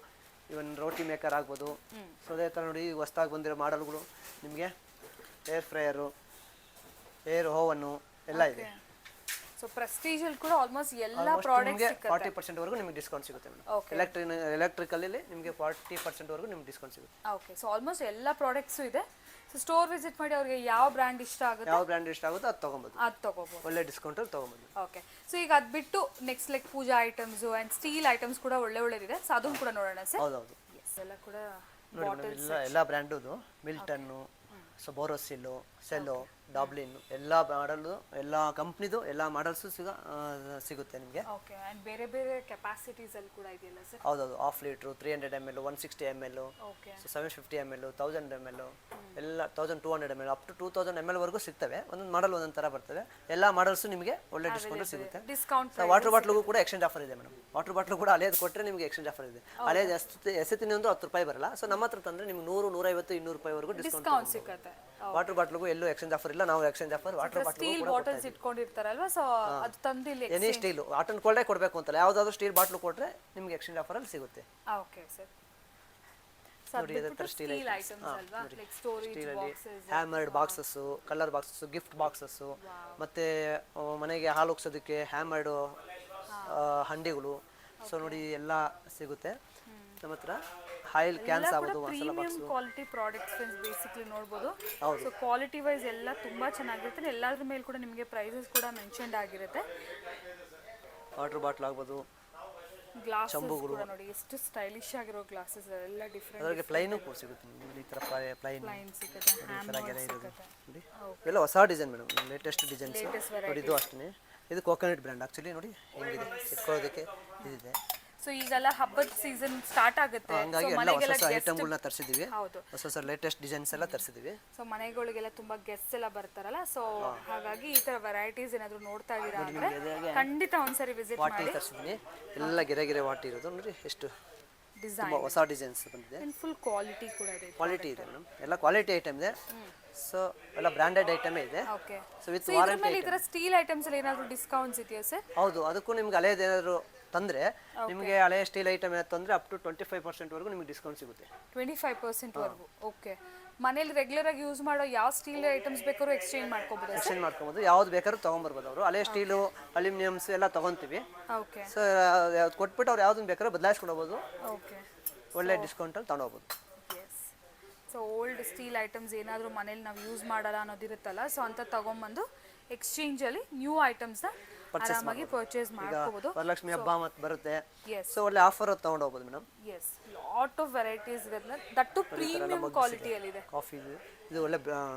ಇವನ್ ರೋಟಿ ಮೇಕರ್ ಆಗ್ಬೋದು. ಸೊ ಅದೇ ಥರ ನೋಡಿ ಹೊಸ್ದಾಗಿ ಬಂದಿರೋ ಮಾಡೆಲ್ಗಳು ನಿಮಗೆ ಏರ್ ಫ್ರೈಯರು, ಏರ್ ಓವನ್ನು ಎಲ್ಲ ಇದೆ. ಸೊ ಪ್ರೆಸ್ಟೀಜ್ ಅಲ್ಲಿ ಕೂಡ ಆಲ್ಮೋಸ್ಟ್ ಎಲ್ಲ ಪ್ರಾಡಕ್ಟ್ಸ್ ನಿಮಗೆ 40% ವರೆಗೂ ನಿಮಗೆ ಡಿಸ್ಕೌಂಟ್ ಸಿಗುತ್ತೆ ಮೇಡಮ್. ಎಲೆಕ್ಟ್ರಿಕಲ್ಲಿ ನಿಮಗೆ 40% ವರೆಗೂ ನಿಮಗೆ ಡಿಸ್ಕೌಂಟ್ ಸಿಗುತ್ತೆ. ಓಕೆ, ಸೊ ಆಲ್ಮೋಸ್ಟ್ ಎಲ್ಲ ಪ್ರಾಡಕ್ಟ್ಸ್ ಇದೆ. ಸೊ ಸ್ಟೋರ್ ವಿಸಿಟ್ ಮಾಡಿ ಅವ್ರಿಗೆ ಯಾವ ಬ್ರ್ಯಾಂಡ್ ಇಷ್ಟ ಆಗುತ್ತೆ, ಯಾವ ಬ್ರ್ಯಾಂಡ್ ಇಷ್ಟ ಆಗುತ್ತೋ ಅದು ತೊಗೊಬೋದು, ಅದು ತಗೋಬಹುದು. ಒಳ್ಳೆ ಡಿಸ್ಕೌಂಟಲ್ಲಿ ತೊಗೊಬೋದು. ಓಕೆ, ಸೊ ಈಗ ಅದು ಬಿಟ್ಟು next like puja items and steel items ಕೂಡ ಒಳ್ಳೆದಿದೆ. ಸೊ ಅದನ್ನು ಕೂಡ ನೋಡೋಣ ಸರ್. ಹೌದೌದು, ಎಲ್ಲ ಕೂಡ ನೋಡಿ ಎಲ್ಲ ಬ್ರ್ಯಾಂಡುದು, ಮಿಲ್ಟನ್ನು, ಸೊ ಬೋರೋಸಿಲ್ಲು, ಸೆಲ್ಲೋ, ಡಾಬ್ಲಿನ್ ಎಲ್ಲ ಮಾಡಲು, ಎಲ್ಲ ಕಂಪ್ನಿದು ಎಲ್ಲ ಮಾಡಲ್ಸು ಸಿಗುತ್ತೆ ನಿಮಗೆ. ಓಕೆ, ಅಂಡ್ ಬೇರೆ ಬೇರೆ ಕೆಪಾಸಿಟೀಸ್ ಅಲ್ಲಿ ಕೂಡ ಇದೆಯಲ್ಲ ಸರ್? ಹೌದೌದು, half litre, 300 ml, 160 ml, okay, 750 ml, 1000 ml, ಎಲ್ಲ 1200 ml, ಅಪ್ ಟು 2000 ml ವರೆಗೂ ಸಿಗ್ತವೆ. ಒಂದೊಂದು ಮಾಡಲ್ ಒಂದೊಂದು ಥರ ಬರ್ತವೆ. ಎಲ್ಲ ಮಾಡಲ್ಸು ನಿಮಗೆ ಒಳ್ಳೆ ಡಿಸ್ಕೌಂಟ್ ಸಿಗುತ್ತೆ. ಡಿಸ್ಕೌಂಟ್. ವಾಟರ್ ಬಾಟ್ಲಿಗೂ ಕೂಡ ಎಕ್ಸ್ಚೇಂಜ್ ಆಫರ್ ಇದೆ ಮೇಡಮ್. ವಾಟರ್ ಬಾಟ್ಲು ಕೂಡ ಹಳೇದು ಕೊಟ್ಟರೆ ನಿಮಗೆ ಎಕ್ಸ್ಚೇಂಜ್ ಆಫರ್ ಇದೆ. ಹಳೇದು ಎಸೆತೀನಿ ಅಂದ್ರೆ 10 ರೂಪಾಯಿ ಬರಲ್ಲ. ಸೊ ನಮ್ಮ ಹತ್ರ ತಂದರೆ ನಿಮ್ಗೆ 100, 150, 200 ರೂಪಾಯಿವರೆಗೂ ಡಿಸ್ಕೌಂಟ್ ಸಿಗುತ್ತೆ. ವಾಟರ್ ಬಾಟ್ಲಿಗೂ ಎಲ್ಲೂ ಎಕ್ಸ್ಚೇಂಜ್ ಆಫರ್ ಇಲ್ಲ. ನಾವು exchange offer water bottle steel bottles ಇಟ್ಕೊಂಡಿರ್ತಾರಲ್ವಾ, ಸೊ ಅದು ತಂದು ಇಲ್ಲಿ ಎನಿ ಸ್ಟೀಲ್ ಹಾಟ್ ಅಂಡ್ ಕೋಲ್ಡೇ ಕೊಡಬೇಕು ಅಂತಲ್ಲ, ಯಾವುದಾದ್ರೂ ಸ್ಟೀಲ್ ಬಾಟ್ಲು ಕೊಟ್ಟರೆ ನಿಮಗೆ ಎಕ್ಸ್ಚೇಂಜ್ ಆಫರಲ್ಲಿ ಸಿಗುತ್ತೆ. Okay sir. ನೋಡಿ ಇದರ ಸ್ಟೀಲ್ ಐಟಮ್ಸ್ ಅಲ್ವಾ, like storage boxes, hammered boxes, colour boxes, gift boxes, ಮತ್ತೆ ಮನೆಗೆ ಹಾಲು ಹೋಗ್ಸೋದಕ್ಕೆ ಹ್ಯಾಮರ್ಡ್ ಹಂಡಿಗಳು. ಸೊ ನೋಡಿ ಎಲ್ಲ ಸಿಗುತ್ತೆ ನಮ್ಮ ಹತ್ರ. ಆಯಿಲ್ ಕ್ಯಾನ್ಸ್ ಆಗೋದು, masala box, quality products basically ನೋಡಬಹುದು. ಸೊ ಕ್ವಾಲಿಟಿ ವೈಸ್ ಎಲ್ಲ ತುಂಬಾ ಚೆನ್ನಾಗಿರುತ್ತೆ. ಎಲ್ಲಾದ್ರ ಮೇಲೆ ಕೂಡ ನಿಮಗೆ ಪ್ರೈಸಸ್ ಕೂಡ ಮೆನ್ಷನ್ಡ್ ಆಗಿರುತ್ತೆ. ವಾಟರ್ ಬಾಟ್ಲ್ ಆಗ್ಬೋದು, ಗ್ಲಾಸಸ್ ಕೂಡ ನೋಡಿ ಎಷ್ಟು ಸ್ಟೈಲಿಶ್ ಆಗಿರೋ ಗ್ಲಾಸಸ್ ಎಲ್ಲ ಡಿಫರೆಂಟ್. ಅದಕ್ಕೆ ಪ್ಲೈನು ಕೂಡ ಸಿಗುತ್ತೆ ನಿಮಗೆ. ಈ ತರ ಪ್ಲೈನ್ ಸಿಗುತ್ತೆ, ಹ್ಯಾಂಡ್ ಸಿಗುತ್ತೆ. ಎಲ್ಲ ಹೊಸ ಡಿಸೈನ್ ಮೇಡಮ್, ಲೇಟೆಸ್ಟ್ ಡಿಸೈನ್ಸ್ ನೋಡಿ. ಇದು ಅಷ್ಟೇ, ಇದು ಕೋಕೋನಟ್ ಬ್ರ್ಯಾಂಡ್. ಆಕ್ಚುಲಿ ನೋಡಿ ಹೆಂಗಿದೆ, ಇಟ್ಕೊಳ್ಳೋದಕ್ಕೆ ಇದಿದೆ. ಸೊ ಈಗೆಲ್ಲ ಹಬ್ಬದ ಸೀಸನ್ ಸ್ಟಾರ್ಟ್ ಆಗುತ್ತೆ, ಹಂಗಾಗಿ ಎಲ್ಲ ಹೊಸ ಐಟಮ್ಗಳನ್ನ ತರಿಸಿದೀವಿ. ಹೌದು, ಹೊಸ ಲೇಟೆಸ್ಟ್ ಡಿಸೈನ್ಸ್ ಎಲ್ಲ ತರಿಸಿದೀವಿ. ಸೊ ಮನೆಗಳಿಗೆಲ್ಲ ತುಂಬಾ ಗೆಸ್ಟ್ ಎಲ್ಲ ಬರ್ತಾರಲ್ಲ, ಸೊ ಹಾಗಾಗಿ ಈ ತರ ವೆರೈಟೀಸ್ ಏನಾದ್ರು ನೋಡ್ತಾ ಇದೀರಾ ಅಂದ್ರೆ ಖಂಡಿತ ಒಂದ್ಸರಿ ವಿಸಿಟ್ ಮಾಡಿ. ತರಿಸಿದೀನಿ ಎಲ್ಲ ಗೆರೆ ವಾಟಿ ಇರೋದು ನೋಡಿ, ಎಷ್ಟು ಡಿಸೈನ್, ಹೊಸ ಡಿಸೈನ್ಸ್ ಬಂದಿದೆ. ಫುಲ್ ಕ್ವಾಲಿಟಿ ಕೂಡ ಇದೆ. ಕ್ವಾಲಿಟಿ ಇದೆ ಮೇಡಮ್, ಎಲ್ಲ ಕ್ವಾಲಿಟಿ ಐಟಮ್ ಇದೆ. ಸೊ ಎಲ್ಲ ಬ್ರಾಂಡೆಡ್ ಐಟಮೇ ಇದೆ. Okay, so with warranty. ಮೇಲೆ ಈ ತರ ಸ್ಟೀಲ್ ಐಟಮ್ಸ್ ಅಲ್ಲಿ ಏನಾದ್ರು ಡಿಸ್ಕೌಂಟ್ಸ್ ಇದೆಯಾ ಸರ್? ಹೌದು, ಅದಕ್ಕೂ ನಿಮ್ಗೆ ಹಳೇದೇನಾದ್ರು ತಂದ್ರೆ, ನಿಮಗೆ ಹಳೆ ಸ್ಟೀಲ್ ಐಟಮ್ ಏನಾದ್ರು ತಂದ್ರೆ ಅಪ್ ಟು 25% ವರೆಗೂ ನಿಮಗೆ ಡಿಸ್ಕೌಂಟ್ ಸಿಗುತ್ತೆ. 25% ವರೆಗೂ. ಓಕೆ, ಮನೇಲಿ ರೆಗ್ಯುಲರ್ ಆಗಿ ಯೂಸ್ ಮಾಡೋ ಯಾವ ಸ್ಟೀಲ್ ಐಟಮ್ಸ್ ಬೇಕಾದ್ರೂ ಎಕ್ಸ್ಚೇಂಜ್ ಮಾಡ್ಕೋಬಹುದು. ಎಕ್ಸ್ಚೇಂಜ್ ಮಾಡ್ಕೋಬಹುದು, ಯಾವ್ದು ಬೇಕಾದ್ರೂ ತಗೊಂಡ್ಬರ್ಬೋದು. ಅವರು ಹಳೆ ಸ್ಟೀಲು, ಅಲ್ಯೂಮಿನಿಯಮ್ಸ್ ಎಲ್ಲ ತಗೊಂತೀವಿ. ಓಕೆ, ಸೊ ಕೊಟ್ಬಿಟ್ಟು ಅವ್ರು ಯಾವ್ದನ್ನ ಬೇಕಾದ್ರೂ ಬದಲಾಯಿಸ್ಕೊಡ್ಬೋದು. ಓಕೆ, ಒಳ್ಳೆ ಡಿಸ್ಕೌಂಟಲ್ಲಿ ತಗೊಂಡೋಗ್ಬೋದು. ಸೊ ಓಲ್ಡ್ ಸ್ಟೀಲ್ ಐಟಮ್ಸ್ ಏನಾದರೂ ಮನೇಲಿ ನಾವು ಯೂಸ್ ಮಾಡಲ್ಲ ಅನ್ನೋದಿರುತ್ತಲ್ಲ, ಸೊ ಅಂತ ತಗೊಂಬಂದು ಎಕ್ಸ್ಚೇಂಜ್ ಅಲ್ಲಿ ನ್ಯೂ ಐಟಮ್ಸ್ ನ ಆರಾಮಾಗಿ ಪರ್ಚೇಸ್ ಮಾಡ್ಕೋಬಹುದು. ವರಲಕ್ಷ್ಮಿ ಹಬ್ಬ ಮತ್ತೆ ಬರುತ್ತೆ, Yes. ಸೊ ಒಳ್ಳೆ ಆಫರ್ ತಗೊಂಡು ಹೋಗ್ಬೋದು madam. Yes, lot of varieties ಇರೋದ್ನ ದಟ್ಟು ಪ್ರೀಮಿಯಂ ಕ್ವಾಲಿಟಿಯಲ್ಲಿ ಇದೆ. ಕಾಫಿ ಇದು ಒಳ್ಳೆ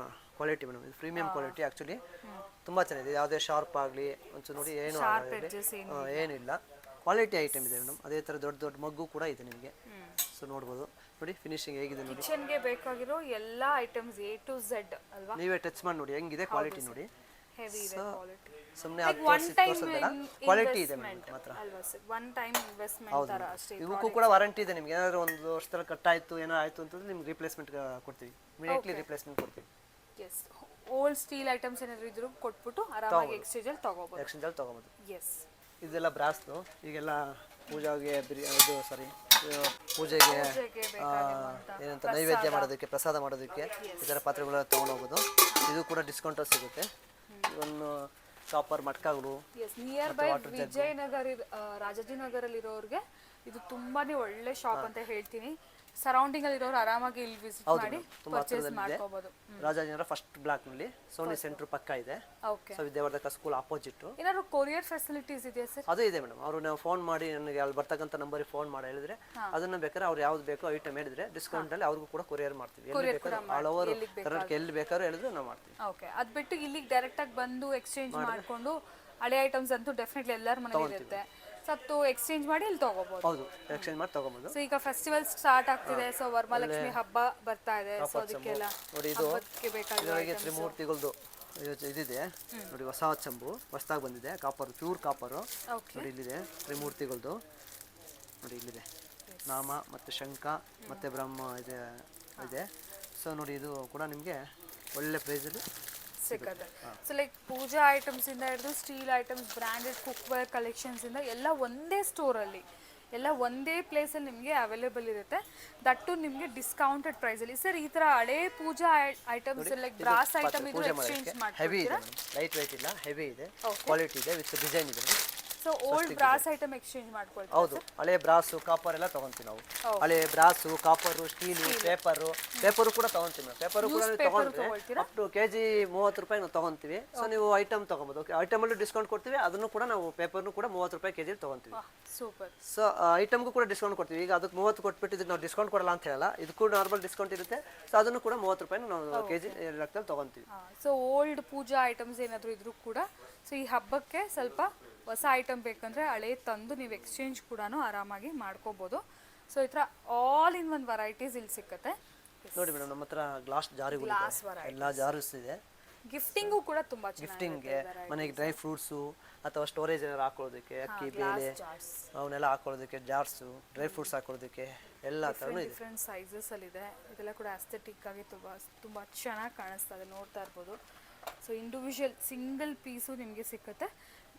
ಕ್ವಾಲಿಟಿ ಮೇಡಮ್. ಇದು ಪ್ರೀಮಿಯಂ ಕ್ವಾಲಿಟಿ. ಆ್ಯಕ್ಚುಲಿ ತುಂಬ ಚೆನ್ನಾಗಿದೆ. ಯಾವುದೇ ಶಾರ್ಪ್ ಆಗಲಿ ಒಂಚೂರು ನೋಡಿ ಏನು ಏನಿಲ್ಲ, ಕ್ವಾಲಿಟಿ ಐಟಮ್ ಇದೆ ಮೇಡಮ್. ಅದೇ ಥರ ದೊಡ್ಡ ದೊಡ್ಡ ಮಗ್ಗು ಕೂಡ ಇದೆ ನಿಮಗೆ. ಸೊ ನೋಡ್ಬೋದು ನೋಡಿ ಫಿನಿಶಿಂಗ್ ಹೇಗಿದೆ ನೋಡಿ. ಕಿಚನ್ಗೆ ಬೇಕಾಗಿರೋ ಎಲ್ಲ ಐಟಮ್ಸ್ A to Z ಅಲ್ವಾ, ನೀವೇ ಟಚ್ ಮಾಡಿ ನೋಡಿ ಹೆಂಗಿದೆ ಕ್ವಾಲಿಟಿ ನೋಡಿ. ಹೆವಿ ಇದೆ ಕ್ವಾಲಿಟಿ. ಸುಮ್ಮನೆ ಒನ್ ಟೈಮ್ ಕ್ವಾಲಿಟಿ ಇದೆ ಮೇಡಮ್ ಮಾತ್ರ. ಅಲ್ವಾ ಸರ್, ಒನ್ ಟೈಮ್ ಇನ್ವೆಸ್ಟ್ಮೆಂಟ್ ತರ ಅಷ್ಟೇ. ಇವಕ್ಕೂ ಕೂಡ ವಾರಂಟಿ ಇದೆ ನಿಮ್ಗೆ. ಏನಾದ್ರು ಒಂದು ವರ್ಷದಲ್ಲಿ ಕಟ್ ಆಯ್ತು ಏನೋ ಆಯ್ತು ಅಂತಂದ್ರೆ ನಿಮ್ಗೆ ರಿಪ್ಲೇಸ್ಮೆಂಟ್ ಕೊಡ್ತೀವಿ, ಇಮಿಡಿಯೇಟ್ಲಿ ರಿಪ್ಲೇಸ್ಮೆಂಟ್ ಕೊಡ್ತೀವಿ. ಎಸ್, ಓಲ್ಡ್ ಸ್ಟೀಲ್ ಐಟಮ್ಸ್ ಏನಾದ್ರು ಇದ್ರು ಕೊಟ್ಬಿಟ್ಟು ಆರಾಮಾಗಿ ಎಕ್ಸ್ಚೇಂಜ್ ಅಲ್ಲಿ ತಗೋಬಹುದು. ಎಕ್ಸ್ಚೇಂಜ್ ಅಲ್ಲಿ ತಗೋಬಹುದು. ಎಸ್, ಇದೆಲ್ಲ ಬ್ರಾಸ್ದು ಈಗೆಲ್ಲ ಪೂಜೆಗೆ ಇದು ಪೂಜೆಗೆ ಏನಂತ ನೈವೇದ್ಯ ಮಾಡೋದಕ್ಕೆ, ಪ್ರಸಾದ ಮಾಡೋದಕ್ಕೆ ಈ ಥರ ಪಾತ್ರೆಗಳೆಲ್ಲ ತೊಗೊಂಡು ಹೋಗೋದು. ಇದು ಕೂಡ ಡಿಸ್ಕೌಂಟಲ್ಲಿ ಸಿಗುತ್ತೆ. ಒಂದು ಚಾಪರ್ ಮಟ್ಕಗಳು. ನಿಯರ್ ಬೈ ವಿಜಯನಗರ, ರಾಜಾಜಿನಗರಲ್ಲಿ ಇರೋರಿಗೆ ಇದು ತುಂಬಾನೇ ಒಳ್ಳೆ ಶಾಪ್ ಅಂತ ಹೇಳ್ತೀನಿ. ಸರೌಂಡಿಂಗ್ ಅಲ್ಲಿ ಇರೋರು ಆರಾಮಾಗಿ ಇಲ್ಲಿ ವಿಸಿಟ್ ಮಾಡಿ ಪರ್ಚೇಸ್ ಮಾಡ್ಕೋಬಹುದು. ರಾಜಾಜಿನಗರ ಫಸ್ಟ್ ಬ್ಲಾಕ್ ನಲ್ಲಿ ಸೋನಿ ಸೆಂಟರ್ ಪಕ್ಕ ಇದೆ. ಓಕೆ, ಸೊ ವಿದ್ಯಾವರ್ಧಕ ಸ್ಕೂಲ್ ಆಪೋಸಿಟ್. ಏನಾದ್ರು ಕೊರಿಯರ್ ಫೆಸಿಲಿಟೀಸ್ ಇದೆಯಾ ಸರ್? ಅದು ಇದೆ ಮೇಡಮ್. ಅವರು ನಾವು ಫೋನ್ ಮಾಡಿ ನನಗೆ ಅಲ್ಲಿ ಬರ್ತಕ್ಕಂಥ ನಂಬರಿಗೆ ಫೋನ್ ಮಾಡಿ ಹೇಳಿದ್ರೆ ಅದನ್ನ ಬೇಕಾದ್ರೆ ಅವ್ರು ಯಾವ್ದು ಬೇಕೋ ಐಟಮ್ ಹೇಳಿದ್ರೆ ಡಿಸ್ಕೌಂಟ್ ಅಲ್ಲಿ ಅವ್ರಿಗೂ ಕೂಡ ಕೊರಿಯರ್ ಮಾಡ್ತೀವಿ. ಆಲ್ ಓವರ್ ಕರ್ನಾಟಕ ಎಲ್ಲಿ ಬೇಕಾದ್ರೂ ಹೇಳಿದ್ರೆ ನಾವು ಮಾಡ್ತೀವಿ. ಓಕೆ, ಅದ್ ಬಿಟ್ಟು ಇಲ್ಲಿಗೆ ಡೈರೆಕ್ಟ್ ಆಗಿ ಬಂದು ಎಕ್ಸ್ಚೇಂಜ್ ಮಾಡ್ಕೊಂಡು ಹಳೆ ಐಟಮ್ಸ್ ಅಂತೂ ಡೆಫಿನೆಟ್ಲಿ ಎಲ್ಲರ ಮನೇಲಿ ಇರುತ್ತೆ. ಸತ್ತು ಎಕ್ಸ್ಚೇಂಜ್ ಮಾಡಿ ಇಲ್ಲಿ ತಗೋಬಹುದು. ಹೌದು, ಎಕ್ಸ್ಚೇಂಜ್ ಮಾಡಿ ತಗೋಬಹುದು. ಸೊ ಈಗ ಫೆಸ್ಟಿವಲ್ ಸ್ಟಾರ್ಟ್ ಆಗ್ತಿದೆ. ಸೊ ವರಮಹಾಲಕ್ಷ್ಮಿ ಹಬ್ಬ ಬರ್ತಾ ಇದೆ. ಸೊ ಅದಕ್ಕೆಲ್ಲ ನೋಡಿ ಇದು ಬೇಕಾಗಿರೋ ತ್ರಿಮೂರ್ತಿಗಳದ್ದು ಇದಿದೆ ನೋಡಿ. ಹೊಸ ಚಂಬು ಹೊಸದಾಗಿ ಬಂದಿದೆ, ಕಾಪರ್, ಪ್ಯೂರ್ ಕಾಪರು ನೋಡಿ. ಇಲ್ಲಿದೆ ತ್ರಿಮೂರ್ತಿಗಳದ್ದು ನೋಡಿ. ಇಲ್ಲಿದೆ ನಾಮ ಮತ್ತು ಶಂಖ ಮತ್ತು ಬ್ರಹ್ಮ ಇದೆ. ಸೊ ನೋಡಿ ಇದು ಕೂಡ ನಿಮಗೆ ಒಳ್ಳೆ ಪ್ರೈಸಲ್ಲಿ ಸಿಗುತ್ತೆ. ಸೊ ಲೈಕ್ ಪೂಜಾ ಐಟಮ್ಸ್ ಇಂದ ಹಿಡಿದು steel items, branded cookware collections ಇಂದ ಎಲ್ಲ ಒಂದೇ ಸ್ಟೋರಲ್ಲಿ, ಎಲ್ಲ ಒಂದೇ ಪ್ಲೇಸಲ್ಲಿ ನಿಮಗೆ ಅವೈಲೇಬಲ್ ಇರುತ್ತೆ. ದಟ್ಟು ನಿಮಗೆ ಡಿಸ್ಕೌಂಟೆಡ್ ಪ್ರೈಸಲ್ಲಿ. ಸರ್ ಈ ಥರ ಹಳೇ ಪೂಜಾ ಐಟಮ್ಸ್ ಲೈಕ್ ಬ್ರಾಸ್ ಐಟಮ್ ಇದ್ರೆ ಎಕ್ಸ್ಚೇಂಜ್ ಹೆವಿ ಇದೆ, ಮಾಡ್ತೀರಾ? ಲೈಟ್ ವೆಯ್ಟ್ ಇಲ್ಲ, ಹೆವಿ ಇದೆ, ಕ್ವಾಲಿಟಿ ಇದೆ, ವಿತ್ ಡಿಸೈನ್ ಇದೆ. So old brass item exchange ಮಾಡ್ಕೊಳ್ತೀವಿ. ಹೌದು, ಹಳೆ ಬ್ರಾಸು ಕಾಪರ್ ಎಲ್ಲ ತಗೊಂತೀವಿ ನಾವು. ಹಳೆ ಬ್ರಾಸು, ಕಾಪರು, ಸ್ಟೀಲು, ಪೇಪರು ಕೂಡ ತಗೊಂತೀವಿ ನಾವು. ಪೇಪರು ಕೂಡ ನೀವು ತಗೊಂಡ್ರೆ ಅಪ್ ಟು ಕೆಜಿ 30 ರೂಪಾಯಿ ನಾವು ತಗೊಂತೀವಿ. ಸೊ ನೀವು ಐಟಮ್ ತಗೊಬೋದು. ಐಟಮಲ್ಲೂ ಡಿಸ್ಕೌಂಟ್ ಕೊಡ್ತೀವಿ, ಅದನ್ನು ಕೂಡ ನಾವು ಪೇಪರ್ನು ಕೂಡ 30 ರೂಪಾಯಿ ಕೆಜಿ ತಗೊಂತೀವಿ. ಸೂಪರ್. ಸೊ ಐಟಮ್ಗೂ ಕೂಡ ಡಿಸ್ಕೌಂಟ್ ಕೊಡ್ತೀವಿ. ಈಗ ಅದಕ್ಕೆ 30 ಕೊಟ್ಬಿಟ್ಟು ಇದಕ್ಕೆ ನಾವು ಡಿಸ್ಕೌಂಟ್ ಕೊಡಲ್ಲ ಅಂತ ಹೇಳಲ್ಲ, ಇದಕ್ಕೂ ನಾರ್ಮಲ್ ಡಿಸ್ಕೌಂಟ್ ಇರುತ್ತೆ. ಸೊ ಅದನ್ನು ಕೂಡ 30 ರೂಪಾಯಿ ನಾವು ಕೆಜಿ ಲೆಕ್ಕದಲ್ಲಿ ತಗೊಂತೀವಿ. ಸೊ ಓಲ್ಡ್ ಪೂಜಾ ಐಟಮ್ಸ್ ಏನಾದರೂ ಇದ್ರೂ ಕೂಡ ಸೊ ಈ ಹಬ್ಬಕ್ಕೆ ಸ್ವಲ್ಪ ಹೊಸ ಐಟಮ್ ಬೇಕಂದ್ರೆ ಹಳೆ ತಂದು ನೀವು ಎಕ್ಸ್ಚೇಂಜ್ ಕೂಡ ಆರಾಮಾಗಿ ಮಾಡ್ಕೋಬೋದು. ಸೊ ಈ ಥರ ಆಲ್ ಇನ್ ಒನ್ ವೆರೈಟೀಸ್ ಇಲ್ಲಿ ಸಿಕ್ಕತ್ತೆ. ನೋಡಿ ಮೇಡಮ್, ನಮ್ಮ ಹತ್ರ ಗ್ಲಾಸ್ ಜಾರಿಗಳು ಎಲ್ಲ ಜಾರ್ಸ್ ಇದೆ. ಗಿಫ್ಟಿಂಗು ಕೂಡ ತುಂಬಾ ಗಿಫ್ಟಿಂಗ್ಗೆ, ಮನೆಗೆ ಡ್ರೈ ಫ್ರೂಟ್ಸು ಅಥವಾ ಸ್ಟೋರೇಜ್ ಏನಾರು ಹಾಕೊಳ್ಳೋದಕ್ಕೆ, ಅಕ್ಕಿ ಬೇಳೆ ಅವನ್ನೆಲ್ಲ ಹಾಕೊಳ್ಳೋದಕ್ಕೆ ಜಾರ್ಸು, ಡ್ರೈ ಫ್ರೂಟ್ಸ್ ಹಾಕೊಳ್ಳೋದಕ್ಕೆ ಎಲ್ಲ ಥರನೂ ಇದೆ. ಡಿಫ್ರೆಂಟ್ ಸೈಜಸ್ ಅಲ್ಲಿ ಇದೆ. ಇದೆಲ್ಲ ಕೂಡ ಅಸ್ಥೆಟಿಕ್ ಆಗಿ ತುಂಬಾ ಚೆನ್ನಾಗಿ ಕಾಣಿಸ್ತಾ ಇದೆ, ನೋಡ್ತಾ ಇರ್ಬೋದು. ಸೊ ಇಂಡಿವಿಜುವಲ್ ಸಿಂಗಲ್ ಪೀಸು ನಿಮಗೆ ಸಿಕ್ಕತ್ತೆ.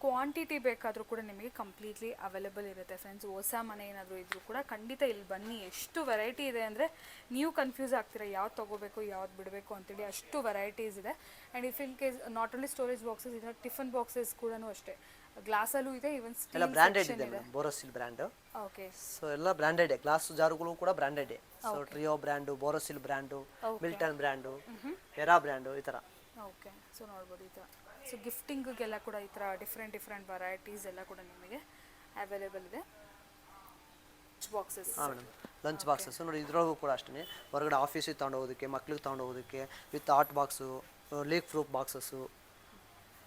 ಕ್ವಾಂಟಿಟಿ ಬೇಕಾದರೂ ಕೂಡ ನಿಮಗೆ ಕಂಪ್ಲೀಟ್ಲಿ ಅವೈಲೇಬಲ್ ಇರುತ್ತೆ ಫ್ರೆಂಡ್ಸ್. ಹೊಸ ಮನೆ ಏನಾದರೂ ಇದ್ರೂ ಕೂಡ ಖಂಡಿತ ಇಲ್ಲಿ ಬನ್ನಿ. ಎಷ್ಟು ವೆರೈಟಿ ಇದೆ ಅಂದರೆ ನೀವು ಕನ್ಫ್ಯೂಸ್ ಆಗ್ತೀರಾ ಯಾವ್ದು ತೊಗೋಬೇಕು ಯಾವ್ದು ಬಿಡಬೇಕು ಅಂತೇಳಿ, ಅಷ್ಟು ವೆರೈಟೀಸ್ ಇದೆ. And if in case not only storage boxes ಇದೆ, ಟಿಫನ್ ಬಾಕ್ಸಸ್ ಕೂಡ ಅಷ್ಟೇ ಗ್ಲಾಸಲ್ಲೂ ಇದೆ. ಈವನ್ ಎಲ್ಲ ಬ್ರಾಂಡೆಡ್ ಇದೆ madam, Borosil brand. Okay. So ಎಲ್ಲ ಬ್ರಾಂಡೆಡ್ ಗ್ಲಾಸ್ ಜಾರುಗಳು ಕೂಡ branded. So Trio brand, Borosil brand, Milton brand, Era brand, ಈ ಥರ. ಓಕೆ. ಸೊ ನೋಡ್ಬೋದು ಈ ಥರ. ಸೊ ಗಿಫ್ಟಿಂಗಿಗೆಲ್ಲ ಕೂಡ ಈ ಥರ ಡಿಫ್ರೆಂಟ್ ವೆರೈಟೀಸ್ ಎಲ್ಲ ಕೂಡ ನಿಮಗೆ ಅವೈಲೇಬಲ್ ಇದೆ. ಬಾಕ್ಸಸ್. ಹಾಂ ಮೇಡಮ್, ಲಂಚ್ ಬಾಕ್ಸಸ್ ನೋಡಿ. ಇದ್ರೊಳಗೂ ಕೂಡ ಅಷ್ಟೇ, ಹೊರಗಡೆ ಆಫೀಸಿಗೆ ತೊಗೊಂಡೋಗೋದಕ್ಕೆ, ಮಕ್ಳಿಗೆ ತೊಗೊಂಡೋಗೋದಕ್ಕೆ, with art box, leak proof boxes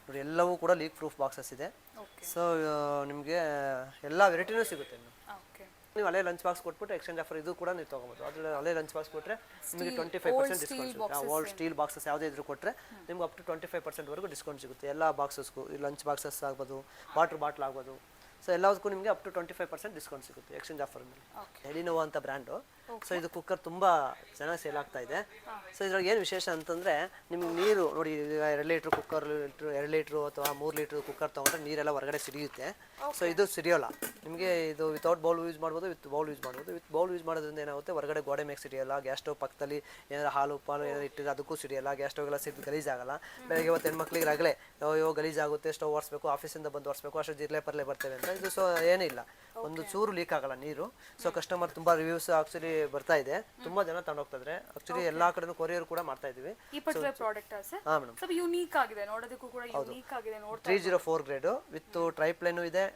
ನೋಡಿ, ಎಲ್ಲವೂ ಕೂಡ ಲೀಕ್ ಪ್ರೂಫ್ ಬಾಕ್ಸಸ್ ಇದೆ. ಸೊ ನಿಮಗೆ ಎಲ್ಲ ವೆರೈಟಿನೂ ಸಿಗುತ್ತೆ. ನೀವು ಹಳೆ ಲಂಚ್ ಬಾಕ್ಸ್ ಕೊಟ್ಬಿಟ್ಟು ಎಕ್ಸ್ಚೇಂಜ್ ಆಫರ್ ಇದು ಕೂಡ ನೀವು ತೊಗೋಬೋದು. ಅದ್ರಲ್ಲಿ ಹಳೆ ಲಂಚ್ ಬಾಕ್ಸ್ ಕೊಟ್ಟರೆ ನಿಮಗೆ 25% ಡಿಸ್ಕೌಂಟ್ ಸಿಗುತ್ತೆ. ಓಲ್ಡ್ ಸ್ಟೀಲ್ ಬಾಕ್ಸಸ್ ಯಾವುದೇ ಇದ್ರೂ ಕೊಟ್ಟರೆ ನಿಮ್ಗೆ ಅಪ್ ಟು 25% ಡಿಸ್ಕೌಂಟ್ ಸಿಗುತ್ತೆ. ಎಲ್ಲ ಬಾಕ್ಸಸ್ಗೂ, ಈ ಲಂಚ್ ಬಾಕ್ಸಸ್ ಆಗ್ಬೋದು, ವಾಟರ್ ಬಾಟ್ಲ್ ಆಗ್ಬೋದು. ಸೊ ಎಲ್ಲದಕ್ಕೂ ನಿಮಗೆ ಅಪ್ ಟು 25% ಡಿಸ್ಕೌಂಟ್ ಸಿಗುತ್ತೆ ಎಕ್ಸ್ಚೇಂಜ್ ಆಫರಲ್ಲಿ. ಎಲಿನೋವಾ ಅಂತ ಬ್ರ್ಯಾಂಡು. ಸೊ ಇದು ಕುಕ್ಕರ್ ತುಂಬ ಚೆನ್ನಾಗಿ ಸೇಲ್ ಆಗ್ತಾ ಇದೆ. ಸೊ ಇದ್ರಾಗ ಏನು ವಿಶೇಷ ಅಂತಂದರೆ, ನಿಮ್ಗೆ ನೀರು ನೋಡಿ, 2 ಲೀಟ್ರ್ ಕುಕ್ಕರ್, 2 ಲೀಟ್ರು ಅಥವಾ 3 ಲೀಟ್ರ್ ಕುಕ್ಕರ್ ತೊಗೊಂಡ್ರೆ ನೀರೆಲ್ಲ ಹೊರಗಡೆ ಸಿಡಿಯುತ್ತೆ. ಸೊ ಇದು ಸಿಡಿಯೋಲ್ಲ ನಿಮಗೆ. ಇದು ವಿತೌಟ್ ಬೌಲ್ ಯೂಸ್ ಮಾಡ್ಬೋದು, ವಿತ್ ಬೌಲ್ ಯೂಸ್ ಮಾಡ್ಬೋದು. ವಿತ್ ಬೌಲ್ ಯೂಸ್ ಮಾಡೋದ್ರಿಂದ ಏನಾಗುತ್ತೆ, ಹೊರಗಡೆ ಗೋಡೆ ಮೇಲೆ ಸಿಡಿಯೋಲ್ಲ. ಗ್ಯಾಸ್ ಸ್ಟವ್ ಪಕ್ಕದಲ್ಲಿ ಏನಾದ್ರು ಹಾಲು ಪಾಲು ಏನಾದ್ರು ಇಟ್ಟಿದ್ರೆ ಅದಕ್ಕೂ ಸಿಡಿಯೋಲ್ಲ. ಗ್ಯಾಸ್ ಸ್ಟವ್ಗೆಲ್ಲ ಸಿದ್ದು ಗಲೀಜಾಗಲ್ಲ. ಬೆಳಗ್ಗೆ ಇವತ್ತು ಹೆಣ್ಮಕ್ಳಿಗೆ ರಗಳೆ ಗಲೀಜಾಗುತ್ತೆ, ಸ್ಟವ್ ಒರೆಸ್ಬೇಕು, ಆಫೀಸಿಂದ ಬಂದು ಒರೆಸ್ಬೇಕು, ಅಷ್ಟು ಜಿರ್ಲೆ ಪರ್ಲೆ ಬರ್ತೇವೆ ಅಂತ. ಇದು ಸೊ ಏನಿಲ್ಲ, ಒಂದು ಚೂರು ಲೀಕ್ ಆಗಲ್ಲ ನೀರು. ಸೊ ಕಸ್ಟಮರ್ ತುಂಬ ರಿವ್ಯೂಸ್ ಆಕ್ಚುಲಿ ಬರ್ತಾ ಇದೆ, ತುಂಬಾ ಜನ ತಗೊಂಡೋಗ್ತಾ ಇದ್ದಾರೆ. ಆಕ್ಚುಲಿ ಎಲ್ಲಾ ಕಡೆನೂ ಕೊರಿಯರ್ ಕೂಡ ಮಾಡ್ತಾ ಇದೀವಿ. ಈ ಪರ್ಟಿಕ್ಯುಲರ್ ಪ್ರಾಡಕ್ಟ್ ಹಾ ಮೇಡಮ್, ಸ್ವಲ್ಪ ಯೂನಿಕ್ ಆಗಿದೆ, ನೋಡೋದಕ್ಕೂ ಕೂಡ ಯೂನಿಕ್ ಆಗಿದೆ. 304 ಗ್ರೇಡ್ ವಿತ್ ಟ್ರೈಪ್ಲೇನು ಇದೆ,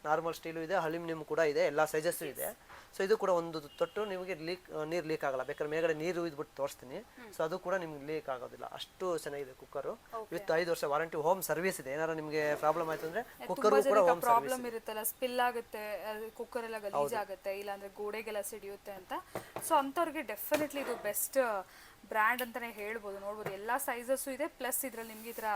ನಾರ್ಮಲ್ ಸ್ಟೀಲು ಇದೆ, ಅಲ್ಯೂಮಿನಿಯಂ ಕೂಡ ಇದೆ, ಎಲ್ಲ ಸೈಜಸ್ಸು ಇದೆ. ಸೊ ಇದು ಕೂಡ ಒಂದು ತೊಟ್ಟು ನಿಮಗೆ ನೀರು ಲೀಕ್ ಆಗಲ್ಲ. ಬೇಕಾದ್ರೆ ಮೇಲ್ಗಡೆ ನೀರು ಇದ್ಬಿಟ್ಟು ತೋರಿಸ್ತೀನಿ. ಸೊ ಅದು ಕೂಡ ನಿಮ್ಗೆ ಲೀಕ್ ಆಗೋದಿಲ್ಲ, ಅಷ್ಟು ಚೆನ್ನಾಗಿದೆ ಕುಕ್ಕರು. ವಿತ್ 5 ವರ್ಷ ವಾರಂಟಿ, ಹೋಮ್ ಸರ್ವಿಸ್ ಇದೆ. ಏನಾದ್ರು ನಿಮಗೆ ಪ್ರಾಬ್ಲಮ್ ಆಯ್ತು ಅಂದ್ರೆ ಕುಕ್ಕರ್ ಕೂಡ ಹೋಮ್ ಪ್ರಾಬ್ಲಮ್ ಇರುತ್ತಲ್ಲ, ಸ್ಪಿಲ್ ಆಗುತ್ತೆ, ಕುಕ್ಕರ್ ಎಲ್ಲ ಗಲೀಜ್ ಆಗುತ್ತೆ, ಇಲ್ಲಾಂದ್ರೆ ಗೋಡೆಗೆಲ್ಲ ಸಿಡಿಯುತ್ತೆ ಅಂತ. ಸೊ ಅಂಥವ್ರಿಗೆ ಡೆಫಿನೆಟ್ಲಿ ಇದು ಬೆಸ್ಟ್ ಬ್ರ್ಯಾಂಡ್ ಅಂತಾನೆ ಹೇಳ್ಬೋದು. ನೋಡ್ಬೋದು ಎಲ್ಲ ಸೈಜಸ್ಸು ಇದೆ. ಪ್ಲಸ್ ಇದ್ರಲ್ಲಿ ನಿಮ್ಗೆ ಈ ಥರ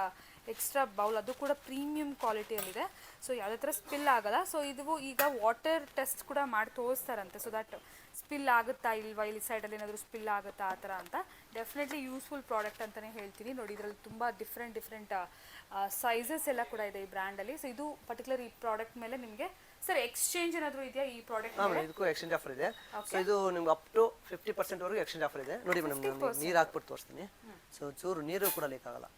ಎಕ್ಸ್ಟ್ರಾ ಬೌಲ್, ಅದು ಕೂಡ ಪ್ರೀಮಿಯಂ ಕ್ವಾಲಿಟಿಯಲ್ಲಿದೆ. ಸೊ ಯಾವುದೇ ಥರ ಸ್ಪಿಲ್ ಆಗಲ್ಲ. ಸೊ ಇದು ಈಗ ವಾಟರ್ ಟೆಸ್ಟ್ ಕೂಡ ಮಾಡಿ ತೋರಿಸ್ತಾರಂತೆ. ಸೊ ದಟ್ ಸ್ಪಿಲ್ ಆಗುತ್ತಾ ಇಲ್ವಾ, ಇಲ್ಲಿ ಸೈಡಲ್ಲಿ ಏನಾದರೂ ಸ್ಪಿಲ್ ಆಗುತ್ತಾ ಆ ಥರ ಅಂತ. ಡೆಫಿನೆಟ್ಲಿ ಯೂಸ್ಫುಲ್ ಪ್ರಾಡಕ್ಟ್ ಅಂತಲೇ ಹೇಳ್ತೀನಿ. ನೋಡಿ ಇದರಲ್ಲಿ ತುಂಬ ಡಿಫ್ರೆಂಟ್ ಸೈಜಸ್ ಎಲ್ಲ ಕೂಡ ಇದೆ ಈ ಬ್ರ್ಯಾಂಡಲ್ಲಿ. ಸೊ ಇದು ಪರ್ಟಿಕ್ಯುಲರ್ ಈ ಪ್ರಾಡಕ್ಟ್ ಮೇಲೆ ನಿಮಗೆ ಸರ್ ಎಕ್ಸ್ಚೇಂಜ್ ಏನಾದರೂ ಇದೆಯಾ ಈ ಪ್ರಾಡಕ್ಟ್? ಹಾಂ, ಇದಕ್ಕೂ ಎಕ್ಸ್ಚೇಂಜ್ ಆಫರ್ ಇದೆ. ಸೊ ಇದು ನಿಮ್ಗೆ ಅಪ್ ಟು 50% ವರೆಗೂ ಎಕ್ಸ್ಚೇಂಜ್ ಆಫರ್ ಇದೆ. ನೋಡಿ ಮೇಡಮ್, ನಾನು ನೀರು ಹಾಕ್ಬಿಟ್ಟು ತೋರಿಸ್ತೀನಿ. ಸೊ ಚೂರು ನೀರು ಕೂಡ ಲೀಕ್ ಆಗಲ್ಲ.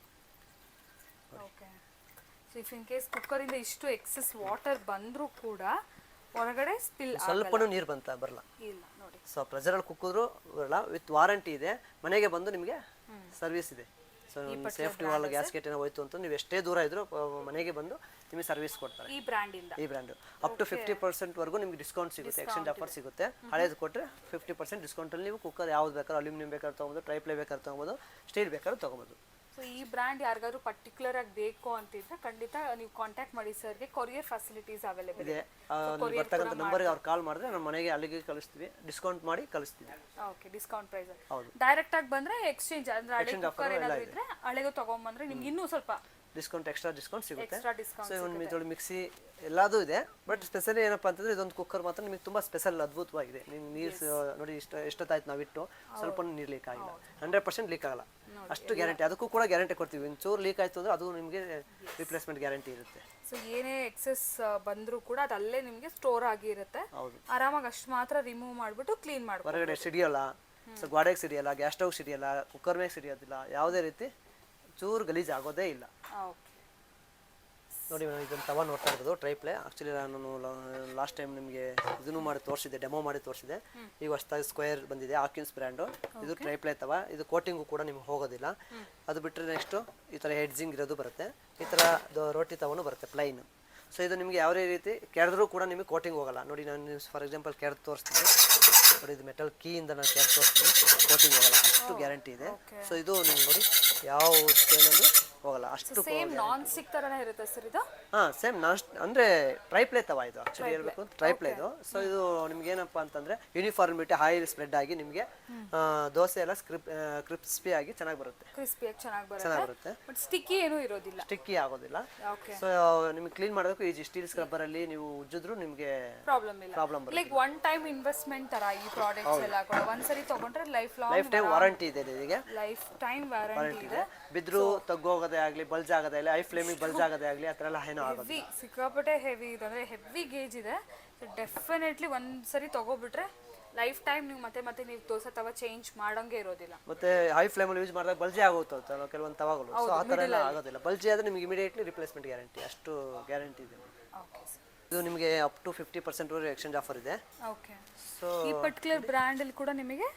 Okay. So if in case ಕುಕ್ಕರಿಂದ ಇಷ್ಟು ಎಕ್ಸೆಸ್ ವಾಟರ್ ಬಂದರೂ ಕೂಡ ಹೊರಗಡೆ ಸ್ಪಿಲ್ ಸ್ವಲ್ಪನೂ ನೀರು ಬರಲ್ಲ. ಇಲ್ಲ ನೋಡಿ. ಸೊ ಪ್ರೆಷರಲ್ಲಿ ಕುಕ್ಕಿದ್ರು ಬರಲ್ಲ. ವಿತ್ ವಾರಂಟಿ ಇದೆ. ಮನೆಗೆ ಬಂದು ನಿಮಗೆ ಸರ್ವಿಸ್ ಇದೆ. ಸೊ ಸೇಫ್ಟಿ ವಾಲ್ ಗ್ಯಾಸ್ಕೆಟ್ ಏನೋ ಹೋಯ್ತು ಅಂತ ನೀವು ಎಷ್ಟೇ ದೂರ ಇದ್ರೂ ಮನೆಗೆ ಬಂದು ನಿಮಗೆ ಸರ್ವಿಸ್ ಕೊಡ್ತಾರೆ ಈ ಬ್ರ್ಯಾಂಡಿಂದ. ಈ ಬ್ರ್ಯಾಂಡು ಅಪ್ ಟು 50% ವರೆಗೂ ನಿಮಗೆ ಡಿಸ್ಕೌಂಟ್ ಸಿಗುತ್ತೆ, ಎಕ್ಸ್ಚೇಂಜ್ ಆಫರ್ ಸಿಗುತ್ತೆ. ಹಳೇದು ಕೊಟ್ಟರೆ 50% ಡಿಸ್ಕೌಂಟಲ್ಲಿ ನೀವು ಕುಕ್ಕರ್ ಯಾವ್ದು ಬೇಕಾದ್ರೂ, ಅಲ್ಯೂಮಿನಿಯಂ ಬೇಕಾದ್ರೂ ತೊಗೊಬೋದು, ಟ್ರೈಪ್ಲೇ ಬೇಕಾದ್ರೂ ತೊಗೊಬೋದು, ಸ್ಟೀಲ್ ಬೇಕಾದ್ರೂ ತೊಗೊಬೋದು. ಸೊ ಈ ಬ್ರ್ಯಾಂಡ್ ಯಾರಿಗಾದ್ರೂ ಪರ್ಟಿಕ್ಯುಲರ್ ಆಗಿ ಬೇಕು ಅಂತಿದ್ರೆ ಖಂಡಿತ ನೀವು ಕಾಂಟ್ಯಾಕ್ಟ್ ಮಾಡಿ ಸರ್ಗೆ. ಕೊರಿಯರ್ ಫೆಸಿಲಿಟೀಸ್ ಅವೈಲೇಬಲ್ ಇದೆ. ಬರ್ತಕ್ಕಂಥ ನಂಬರ್ಗೆ ಅವ್ರು ಕಾಲ್ ಮಾಡಿದ್ರೆ ನಮ್ಮ ಮನೆಗೆ ಅಲ್ಲಿಗೆ ಕಳಿಸ್ತೀವಿ, ಡಿಸ್ಕೌಂಟ್ ಮಾಡಿ ಕಳಿಸ್ತೀವಿ. Okay, discount price. ಹೌದು. ಡೈರೆಕ್ಟ್ ಆಗಿ ಬಂದ್ರೆ ಎಕ್ಸ್ಚೇಂಜ್ ಅಂದ್ರೆ ಹಳೆ ಕುಕ್ಕರ್ ಏನಾದ್ರು ಇದ್ರೆ ಹಳೆದು ತಗೊಂಡ್ಬಂದ್ರೆ ನಿಮ್ಗೆ ಇನ್ನೂ ಸ್ವಲ್ಪ ಎಕ್ಸ್ಟ್ರಾ ಡಿಸ್ಕೌಂಟ್ ಸಿಗುತ್ತೆ. ಎಕ್ಸ್ಟ್ರಾ ಡಿಸ್ಕೌಂಟ್ ಸೊ ಒಂದು ಇದರಲ್ಲಿ ಮಿಕ್ಸಿ ಎಲ್ಲದೂ ಇದೆ, ಬಟ್ ಸ್ಪೆಷಲಿ ಏನಪ್ಪ ಅಂತಂದ್ರೆ ಇದೊಂದು ಕುಕ್ಕರ್ ಮಾತ್ರ ನಿಮಗೆ ತುಂಬ ಸ್ಪೆಷಲ್ ಅದ್ಭುತವಾಗಿದೆ. ನಿಮ್ಗೆ ನೀರು ನೋಡಿ ಎಷ್ಟೊತ್ತಾಯ್ತು ನಾವಿಟ್ಟು ಸ್ವಲ್ಪ ನೀರು ಲೀಕ್ ಆಗಿಲ್ಲ, 100% ಲೀಕ್ ಆಗಲ್ಲ, ಅಷ್ಟು ಗ್ಯಾರಂಟಿ. ಅದಕ್ಕೂ ಕೂಡ ಗ್ಯಾರಂಟಿ ಕೊಡ್ತೀವಿ. ಒಂಚೂರು ಲೀಕ್ ಆಯಿತು ಅಂದರೆ ಅದು ನಿಮಗೆ ರಿಪ್ಲೇಸ್ಮೆಂಟ್ ಗ್ಯಾರಂಟಿ ಇರುತ್ತೆ. ಸೊ ಏನೇ ಎಕ್ಸೆಸ್ ಬಂದರೂ ಕೂಡ ಅದು ಅಲ್ಲೇ ನಿಮಗೆ ಸ್ಟೋರ್ ಆಗಿರುತ್ತೆ. ಆರಾಮಾಗಿ ಅಷ್ಟು ಮಾತ್ರ ರಿಮೂವ್ ಮಾಡಿಬಿಟ್ಟು ಕ್ಲೀನ್ ಮಾಡ್ಬೋದು. ಹೊರಗಡೆ ಸಿಡಿಯೋಲ್ಲ, ಸೊ ಗೋಡೆಗೆ ಸಿಡಿಯಲ್ಲ, ಗ್ಯಾಸ್ ಸ್ಟವ್ ಸಿಡಿಯಲ್ಲ, ಕುಕ್ಕರ್ ಮೇಲೆ ಸಿಡಿಯೋದಿಲ್ಲ, ಯಾವುದೇ ರೀತಿ ಚೂರು ಗಲೀಜು ಆಗೋದೇ ಇಲ್ಲ. ನೋಡಿ ನಾನು ಇದನ್ನು ತವ ನೋಡ್ತಾ ಇರೋದು ಟ್ರೈಪ್ಲೆ. ಆ್ಯಕ್ಚುಲಿ ನಾನು ಲಾಸ್ಟ್ ಟೈಮ್ ನಿಮಗೆ ಇದನ್ನು ಮಾಡಿ ತೋರಿಸಿದೆ, ಡೆಮೋ ಮಾಡಿ ತೋರಿಸಿದೆ. ಈಗ ಹೊಸದಾಗಿ ಸ್ಕ್ವೇರ್ ಬಂದಿದೆ, ಆಕ್ಯೂನ್ಸ್ ಬ್ರ್ಯಾಂಡು. ಇದು ಟ್ರೈಪ್ಲೆ ತವ. ಇದು ಕೋಟಿಂಗು ಕೂಡ ನಿಮ್ಗೆ ಹೋಗೋದಿಲ್ಲ. ಅದು ಬಿಟ್ಟರೆ ನೆಕ್ಸ್ಟು ಈ ಥರ ಹೆಡ್ಜಿಂಗ್ ಇರೋದು ಬರುತ್ತೆ. ಈ ಥರ ರೋಟಿ ತವನು ಬರುತ್ತೆ ಪ್ಲೈನ್. ಸೊ ಇದು ನಿಮಗೆ ಯಾವುದೇ ರೀತಿ ಕೆರೆದ್ರೂ ಕೂಡ ನಿಮಗೆ ಕೋಟಿಂಗ್ ಹೋಗಲ್ಲ. ನೋಡಿ ನಾನು ಫಾರ್ ಎಕ್ಸಾಂಪಲ್ ಕೆರೆದು ತೋರಿಸ್ತೀನಿ. ನೋಡಿ ಇದು ಮೆಟಲ್ ಕೀಯಿಂದ ನಾನು ಕೆರೆದು ತೋರಿಸ್ತೀನಿ, ಕೋಟಿಂಗ್ ಹೋಗಲ್ಲ, ಅಷ್ಟು ಗ್ಯಾರಂಟಿ ಇದೆ. ಸೊ ಇದು ನಿಮ್ಗೆ ನೋಡಿ ಯಾವ ಏನಂದು ಹೋಗಲ್ಲ, ಅಷ್ಟು ಸೇಮ್ ನಾನ್ ಸ್ಟಿಕ್ ತರನೇ ಇರುತ್ತೆ ಸರ್ ಇದು. ಸೇಮ್ ಅಂದರೆ ಟ್ರೈಪ್ಲೇ ತವ ಇದು. ಆ್ಯಕ್ಚುಲಿ ಹೇಳ್ಬೇಕು ಟ್ರೈಪ್ಲೇ ಇದು. ಸೊ ಇದು ನಿಮ್ಗೆ ಏನಪ್ಪ ಅಂತಂದ್ರೆ ಯೂನಿಫಾರ್ಮಿಟಿ ಆಯಿಲ್ ಸ್ಪ್ರೆಡ್ ಆಗಿ ನಿಮಗೆ ದೋಸೆ ಎಲ್ಲ ಕ್ರಿಸ್ಪಿ ಆಗಿ ಚೆನ್ನಾಗಿ ಬರುತ್ತೆ. ಕ್ರಿಸ್ಪಿಯಾಗಿ ಚೆನ್ನಾಗಿ ಬರುತ್ತೆ. ಬಟ್ ಸ್ಟಿಕ್ಕಿ ಏನೂ ಇರೋದಿಲ್ಲ, ಸ್ಟಿಕ್ಕಿ ಆಗೋದಿಲ್ಲ. ಸೊ ನಿಮಗೆ ಕ್ಲೀನ್ ಮಾಡೋದಕ್ಕೂ ಈಜಿ. ಸ್ಟೀಲ್ ಸ್ಕ್ರಬ್ಬರ್ ಅಲ್ಲಿ ನೀವು ಉಜ್ಜಿದ್ರು ನಿಮಗೆ ಪ್ರಾಬ್ಲಮ್ ಇಲ್ಲ. ಲೈಕ್ ಒನ್ ಟೈಮ್ ಇನ್ವೆಸ್ಟ್ಮೆಂಟ್ ತರ ಈ ಪ್ರಾಡಕ್ಟ್ಸ್ ಎಲ್ಲ ಕೂಡ ಒಂದ್ಸರಿ ತಗೊಂಡ್ರೆ ಲೈಫ್ ಟೈಮ್ ವಾರಂಟಿ ಇದೆ ಇದಕ್ಕೆ. ಲೈಫ್ ಟೈಮ್ ವಾರಂಟಿ ಇದೆ. ಬಿದ್ರು ತಗ್ಗೋಗೋದೇ ಆಗಲಿ, ಬಲ್ಜ್ ಆಗೋದೇ ಆಗಲಿ, ಐ ಫ್ಲೇಮಿಗೆ ಬಲ್ಜ್ ಆಗೋದೇ ಆಗಲಿ, ಆ ಥರ ಎಲ್ಲ ಏನೂ ಆಗೋದು. ಸಿಕ್ಕಾಪಟ್ಟೆ ಹೆವಿ ಇದೆ, ಅಂದರೆ ಹೆವಿ ಗೇಜ್ ಇದೆ. ಸೊ ಡೆಫಿನೆಟ್ಲಿ ಒಂದ್ಸರಿ ತಗೋಬಿಟ್ರೆ ಲೈಫ್ ಟೈಮ್ ನೀವು ಮತ್ತೆ ನೀವು ದೋಸೆ ತವ ಚೇಂಜ್ ಮಾಡಂಗೆ ಇರೋದಿಲ್ಲ. ಮತ್ತೆ ಹೈ ಫ್ಲೇಮಲ್ಲಿ ಯೂಸ್ ಮಾಡಿದಾಗ ಬಲ್ಜಿ ಆಗುತ್ತೆ ಕೆಲವೊಂದು ತವಗಳು. ಸೊ ಆ ಥರ ಎಲ್ಲ ಆಗೋದಿಲ್ಲ. ಬಲ್ಜಿ ಆದರೆ ನಿಮಗೆ ಇಮಿಡಿಯೇಟ್ಲಿ ರಿಪ್ಲೇಸ್ಮೆಂಟ್ ಗ್ಯಾರಂಟಿ, ಅಷ್ಟು ಗ್ಯಾರಂಟಿ ಇದೆ. ಇದು ನಿಮಗೆ ಅಪ್ ಟು 50% ಎಕ್ಸ್ಚೇಂಜ್ ಆಫರ್ ಇದೆ. ಓಕೆ. ಸೊ ಈ ಪರ್ಟಿಕ್ಯುಲರ್ ಬ್ರ್ಯಾಂಡ್ ಅಲ್ಲಿ ಕೂಡ ನಿಮಗೆ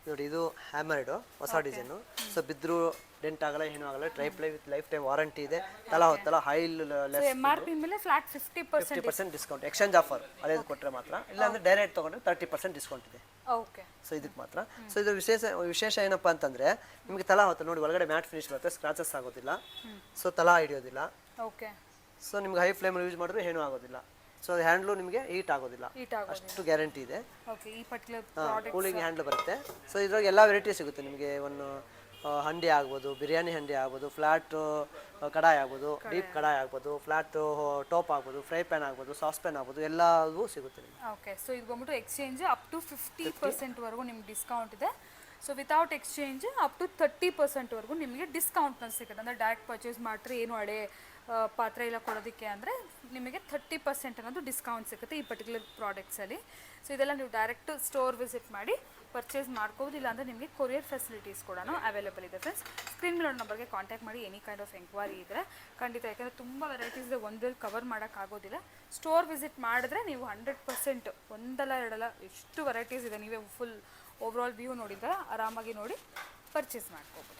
ನೋಡಿ ಇದು ಹ್ಯಾಮರ್ಡ್ ಹೊಸ ಡಿಸೈನು. ಸೊ ಬಿದ್ರು ಡೆಂಟ್ ಆಗಲ್ಲ, ಏನೂ ಆಗಲ್ಲ. Triply with life time warranty ಇದೆ. ತಲ ಹೈಲ್ MRP ಮೇಲೆ ಫ್ಲಾಟ್ 50% ಡಿಸ್ಕೌಂಟ್. ಎಕ್ಸ್ಚೇಂಜ್ ಆಫರ್ ಅದೇದು ಕೊಟ್ಟರೆ ಮಾತ್ರ, ಇಲ್ಲಾಂದ್ರೆ ಡೈರೆಕ್ಟ್ ತೊಗೊಂಡ್ರೆ 30% ಡಿಸ್ಕೌಂಟ್ ಇದೆ. ಓಕೆ. ಸೊ ಇದಕ್ಕೆ ಮಾತ್ರ. ಸೊ ಇದು ವಿಶೇಷ ಏನಪ್ಪ ಅಂತಂದ್ರೆ ನಿಮಗೆ ತಲಾ ಹೊತ್ತು ನೋಡಿ ಒಳಗಡೆ ಮ್ಯಾಟ್ ಫಿನಿಶ್ ಬರುತ್ತೆ, ಸ್ಕ್ರಾಚಸ್ ಆಗೋದಿಲ್ಲ, ಸೊ ತಲಾ ಹಿಡಿಯೋದಿಲ್ಲ. ಓಕೆ. ಸೊ ನಿಮ್ಗೆ ಹೈ ಫ್ಲೇಮಲ್ಲಿ ಯೂಸ್ ಮಾಡಿದ್ರೆ ಏನೂ ಆಗೋದಿಲ್ಲ. ಸೊ ಹ್ಯಾಂಡ್ಲು ನಿಮಗೆ ಹೀಟ್ ಆಗೋದಿಲ್ಲ, ಅಷ್ಟು ಗ್ಯಾರಂಟಿ ಇದೆ. ಕೂಲಿಂಗ್ ಹ್ಯಾಂಡ್ಲ್ ಬರುತ್ತೆ. ಸೊ ಇದ್ರಾಗ ಎಲ್ಲ ವೆರೈಟಿ ಸಿಗುತ್ತೆ ನಿಮಗೆ. ಒಂದು ಹಂಡಿ ಆಗ್ಬೋದು, ಬಿರಿಯಾನಿ ಹಂಡಿ ಆಗ್ಬೋದು, ಫ್ಲಾಟ್ ಕಡಾಯಿ ಆಗ್ಬೋದು, ಡೀಪ್ ಕಡಾಯಿ ಆಗ್ಬೋದು, ಫ್ಲಾಟ್ ಟಾಪ್ ಆಗ್ಬೋದು, ಫ್ರೈ ಪ್ಯಾನ್ ಆಗ್ಬೋದು, ಸಾಸ್ ಪ್ಯಾನ್ ಆಗ್ಬೋದು, ಎಲ್ಲವೂ ಸಿಗುತ್ತೆ ನಿಮಗೆ. ಓಕೆ. ಸೊ ಇದು ಬಂದ್ಬಿಟ್ಟು ಎಕ್ಸ್ಚೇಂಜ್ ಅಪ್ ಟು 50% ವರೆಗೂ ನಿಮ್ಗೆ ಡಿಸ್ಕೌಂಟ್ ಇದೆ. So without exchange up to 30% ವರೆಗೂ ನಿಮಗೆ ಡಿಸ್ಕೌಂಟ್ನ ಸಿಗುತ್ತೆ. ಅಂದರೆ ಡೈರೆಕ್ಟ್ ಪರ್ಚೇಸ್ ಮಾಡಿದ್ರೆ ಏನು ಹಳೆ ಪಾತ್ರೆ ಎಲ್ಲ ಕೊಡೋದಕ್ಕೆ ಅಂದರೆ ನಿಮಗೆ 30% ಅನ್ನೋದು ಡಿಸ್ಕೌಂಟ್ ಸಿಗುತ್ತೆ ಈ ಪರ್ಟಿಕ್ಯುಲರ್ ಪ್ರಾಡಕ್ಟ್ಸಲ್ಲಿ. ಸೊ ಇದೆಲ್ಲ ನೀವು ಡೈರೆಕ್ಟ್ ಸ್ಟೋರ್ ವಿಸಿಟ್ ಮಾಡಿ ಪರ್ಚೇಸ್ ಮಾಡ್ಕೋಬೋದು. ಇಲ್ಲ ಅಂದರೆ ನಿಮಗೆ ಕೊರಿಯರ್ ಫೆಸಿಲಿಟೀಸ್ ಕೂಡ ಅವೈಲೇಬಲ್ ಇದೆ ಫ್ರೆಂಡ್ಸ್. ಸ್ಕ್ರೀನ್ ಮೇಲೆ ನಂಬರ್ಗೆ ಕಾಂಟ್ಯಾಕ್ಟ್ ಮಾಡಿ ಎನಿ ಕೈಂಡ್ ಆಫ್ ಎಂಕ್ವೈರಿ ಇದ್ದರೆ ಖಂಡಿತ. ಯಾಕಂದರೆ ತುಂಬ ವೆರೈಟೀಸ್ ಇದೆ, ಒಂದ್ರಲ್ಲಿ ಕವರ್ ಮಾಡೋಕ್ಕಾಗೋದಿಲ್ಲ. ಸ್ಟೋರ್ ವಿಸಿಟ್ ಮಾಡಿದ್ರೆ ನೀವು 100% ಒಂದಲ್ಲ ಎರಡಲ್ಲ ಎಷ್ಟು ವೆರೈಟೀಸ್ ಇದೆ, ನೀವೇ ಫುಲ್ ಓವರಾಲ್ ವ್ಯೂ ನೋಡಿದ್ರೆ ಆರಾಮಾಗಿ ನೋಡಿ ಪರ್ಚೇಸ್ ಮಾಡ್ಕೋಬೋದು.